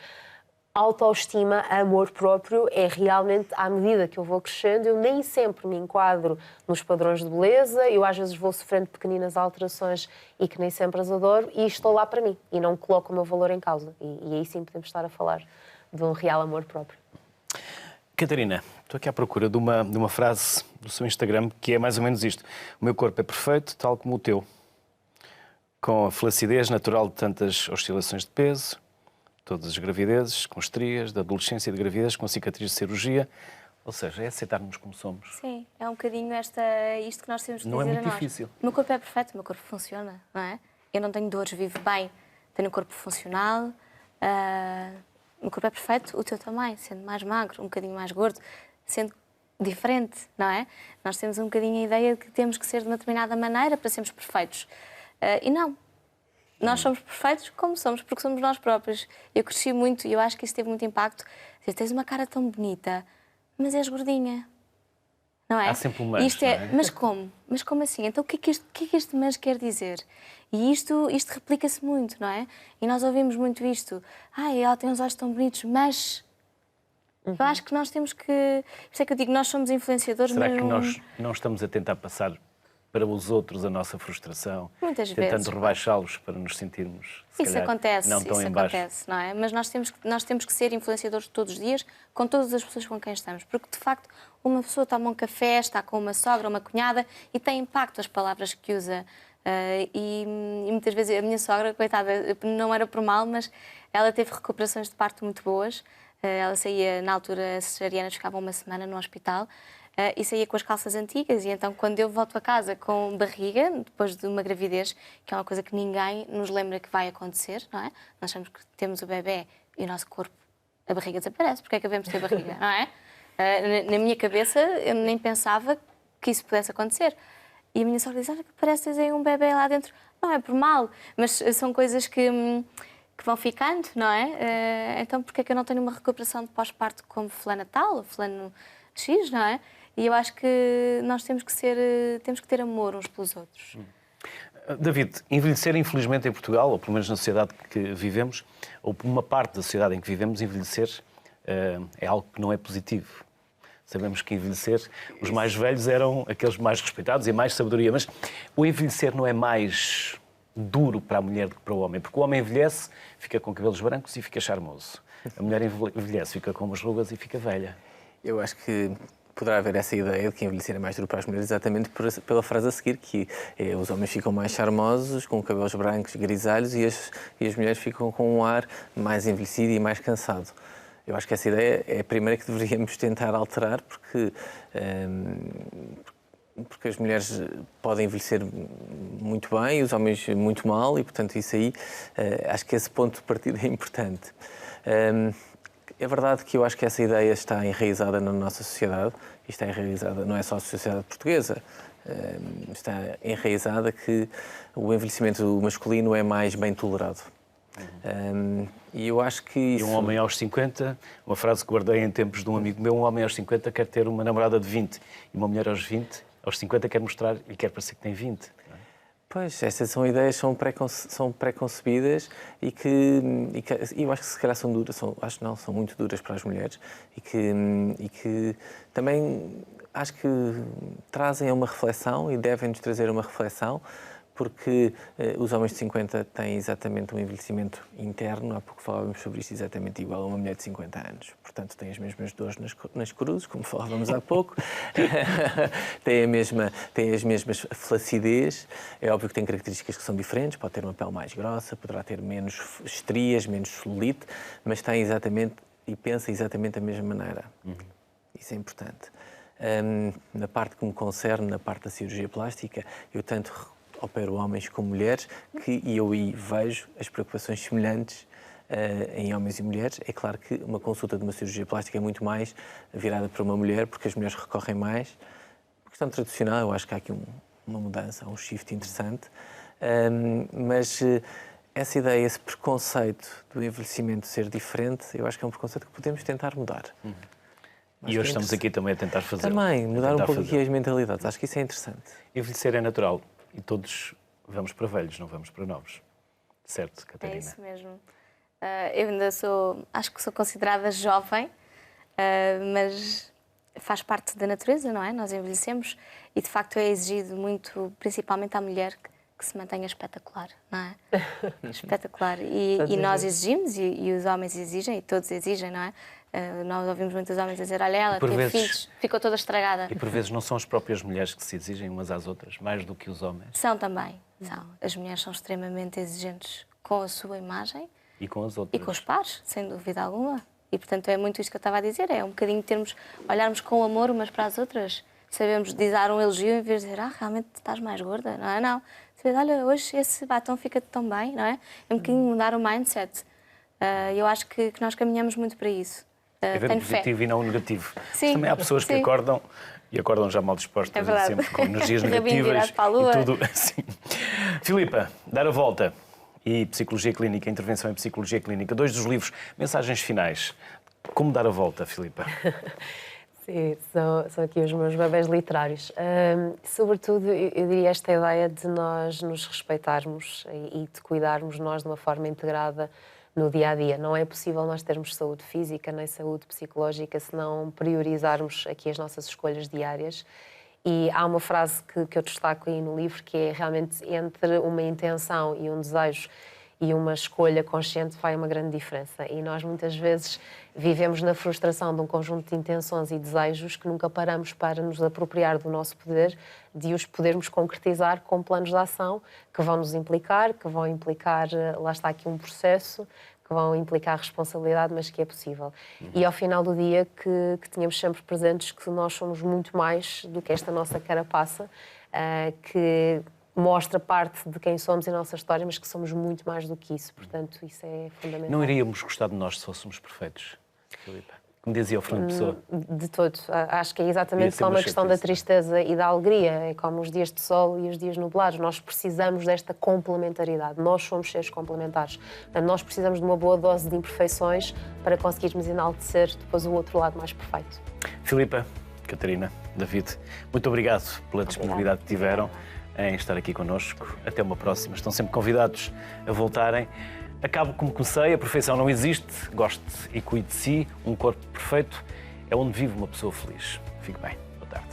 S3: Autoestima, amor próprio, é realmente, à medida que eu vou crescendo, eu nem sempre me enquadro nos padrões de beleza, eu às vezes vou sofrendo pequeninas alterações e que nem sempre as adoro e estou lá para mim e não coloco o meu valor em causa. E aí sim podemos estar a falar de um real amor próprio.
S1: Catarina, estou aqui à procura de uma frase do seu Instagram que é mais ou menos isto. O meu corpo é perfeito, tal como o teu. Com a flacidez natural de tantas oscilações de peso, todas as gravidezes, com estrias, da adolescência e de gravidez, com cicatriz de cirurgia. Ou seja, é aceitar-nos como somos.
S2: Sim, é um bocadinho isto que nós temos que
S1: Não é
S2: dizer a
S1: muito
S2: nós.
S1: difícil.
S2: O meu corpo é perfeito, o meu corpo funciona, não é? Eu não tenho dores, vivo bem, tenho um corpo funcional, o meu corpo é perfeito, o teu também, sendo mais magro, um bocadinho mais gordo, sendo diferente, não é? Nós temos um bocadinho a ideia de que temos que ser de uma determinada maneira para sermos perfeitos. E não. Nós somos perfeitos como somos, porque somos nós próprios. Eu cresci muito e eu acho que isso teve muito impacto. Tens uma cara tão bonita, mas és gordinha. Não é?
S1: Há sempre um mas,
S2: Isto é,
S1: não é?
S2: Mas como? Mas como assim? Então o que é que este mas quer dizer? E isto replica-se muito, não é? E nós ouvimos muito isto. Ai, ela tem uns olhos tão bonitos, mas... Eu acho que nós temos que... Por isso é que eu digo, nós somos influenciadores,
S1: Será
S2: mas
S1: que nós não estamos a tentar passar para os outros a nossa frustração?
S2: Muitas
S1: tentando
S2: vezes.
S1: rebaixá-los para nos sentirmos, se
S2: Isso
S1: calhar,
S2: acontece,
S1: não tão
S2: isso
S1: em baixo?
S2: acontece, não é? Mas nós temos que ser influenciadores todos os dias com todas as pessoas com quem estamos. Porque, de facto, uma pessoa toma um café, está com uma sogra, uma cunhada e tem impacto as palavras que usa. E muitas vezes a minha sogra, coitada, não era por mal, mas ela teve recuperações de parto muito boas. Ela saía, na altura, as cesarianas ficavam uma semana no hospital e saía com as calças antigas. E então, quando eu volto a casa com barriga, depois de uma gravidez, que é uma coisa que ninguém nos lembra que vai acontecer, não é? Nós sabemos que temos o bebê e o nosso corpo, a barriga desaparece. Porque é que devemos ter barriga, não é? Na minha cabeça, eu nem pensava que isso pudesse acontecer. E a minha sogra diz, olha, que parece que tens aí um bebê lá dentro. Não é por mal, mas são coisas que vão ficando, não é? Então, porque é que eu não tenho uma recuperação de pós-parto como fulana tal, ou fulano X, não é? E eu acho que nós temos que ter amor uns pelos outros.
S1: David, envelhecer, infelizmente, em Portugal, ou pelo menos na sociedade que vivemos, ou por uma parte da sociedade em que vivemos, envelhecer é algo que não é positivo. Sabemos que envelhecer, os mais velhos eram aqueles mais respeitados e mais sabedoria, mas o envelhecer não é mais duro para a mulher do que para o homem, porque o homem envelhece, fica com cabelos brancos e fica charmoso. A mulher envelhece, fica com umas rugas e fica velha.
S4: Eu acho que poderá haver essa ideia de que envelhecer é mais duro para as mulheres exatamente pela frase a seguir, que os homens ficam mais charmosos, com cabelos brancos, grisalhos, e as mulheres ficam com um ar mais envelhecido e mais cansado. Eu acho que essa ideia é a primeira que deveríamos tentar alterar, porque as mulheres podem envelhecer muito bem e os homens muito mal, e, portanto, isso aí, acho que esse ponto de partida é importante. É verdade que eu acho que essa ideia está enraizada na nossa sociedade, e está enraizada, não é só a sociedade portuguesa, está enraizada que o envelhecimento masculino é mais bem tolerado. E eu acho que isso...
S1: E um homem aos 50, uma frase que guardei em tempos de um amigo meu, um homem aos 50 quer ter uma namorada de 20 e uma mulher aos 20, aos 50 quer mostrar e quer parecer que tem 20.
S4: Pois, essas são ideias são pré-concebidas e que eu acho que se calhar são duras, acho que não, são muito duras para as mulheres e que também acho que trazem uma reflexão e devem-nos trazer uma reflexão, porque os homens de 50 têm exatamente um envelhecimento interno, há pouco falávamos sobre isto, exatamente igual a uma mulher de 50 anos. Portanto, têm as mesmas dores nas cruzes, como falávamos há pouco, têm as mesmas flacidez. É óbvio que têm características que são diferentes, pode ter uma pele mais grossa, poderá ter menos estrias, menos celulite, mas tem exatamente e pensa exatamente da mesma maneira. Isso é importante. Na parte que me concerne, na parte da cirurgia plástica, eu tanto opero homens como mulheres, e eu aí vejo as preocupações semelhantes em homens e mulheres. É claro que uma consulta de uma cirurgia plástica é muito mais virada para uma mulher, porque as mulheres recorrem mais. Por questão tradicional, eu acho que há aqui uma mudança, um shift interessante, mas essa ideia, esse preconceito do envelhecimento ser diferente, eu acho que é um preconceito que podemos tentar mudar.
S1: E hoje estamos aqui também a tentar fazer.
S4: Também, mudar um pouco aqui as mentalidades. Acho que isso é interessante.
S1: Envelhecer é natural. E todos vamos para velhos, não vamos para novos. Certo, Catarina?
S2: É isso mesmo. Eu ainda acho que sou considerada jovem, mas faz parte da natureza, não é? Nós envelhecemos e, de facto, é exigido muito, principalmente à mulher, que se mantenha espetacular, não é? Espetacular. E nós exigimos, e os homens exigem, e todos exigem, não é? Nós ouvimos muitos homens a dizer, olha, ela teve filhos, ficou toda estragada.
S1: E por vezes não são as próprias mulheres que se exigem umas às outras, mais do que os homens.
S2: São também, são. As mulheres são extremamente exigentes com a sua imagem.
S1: E com as outras.
S2: E com os pares, sem dúvida alguma. E, portanto, é muito isto que eu estava a dizer, é um bocadinho olharmos com amor umas para as outras, sabemos dar um elogio em vez de dizer, realmente estás mais gorda, não é? Não. Você diz, olha, hoje esse batom fica tão bem, não é? É um bocadinho mudar o mindset. Eu acho que nós caminhamos muito para isso.
S1: É ver o positivo e não o negativo.
S2: Sim,
S1: também há pessoas que acordam já mal dispostas, sempre com energias negativas
S2: para a lua.
S1: e tudo assim. Filipa, dar a volta e Psicologia Clínica, Intervenção em Psicologia Clínica, 2 dos livros, mensagens finais. Como dar a volta, Filipa?
S3: Sim, são aqui os meus bebés literários. Sobretudo, eu diria esta ideia de nós nos respeitarmos e de cuidarmos nós de uma forma integrada no dia-a-dia. Não é possível nós termos saúde física nem saúde psicológica se não priorizarmos aqui as nossas escolhas diárias. E há uma frase que eu destaco aí no livro, que é realmente entre uma intenção e um desejo e uma escolha consciente vai uma grande diferença. E nós muitas vezes vivemos na frustração de um conjunto de intenções e desejos que nunca paramos para nos apropriar do nosso poder, de os podermos concretizar com planos de ação que vão nos implicar, que vão implicar, lá está aqui um processo, que vão implicar responsabilidade, mas que é possível. E ao final do dia que tenhamos sempre presentes que nós somos muito mais do que esta nossa carapaça, que mostra parte de quem somos e a nossa história, mas que somos muito mais do que isso. Portanto, isso é fundamental.
S1: Não iríamos gostar de nós se fôssemos perfeitos, Filipa? Como dizia o Fernando Pessoa.
S3: De todo. Acho que é exatamente só uma questão da tristeza e da alegria. É como os dias de sol e os dias nublados. Nós precisamos desta complementaridade. Nós somos seres complementares. Portanto, nós precisamos de uma boa dose de imperfeições para conseguirmos enaltecer depois o outro lado mais perfeito.
S1: Filipa, Catarina, David, muito obrigado pela disponibilidade que tiveram em estar aqui connosco. Até uma próxima. Estão sempre convidados a voltarem. Acabo como comecei, a perfeição não existe. Goste e cuide de si. Um corpo perfeito é onde vive uma pessoa feliz. Fique bem. Boa tarde.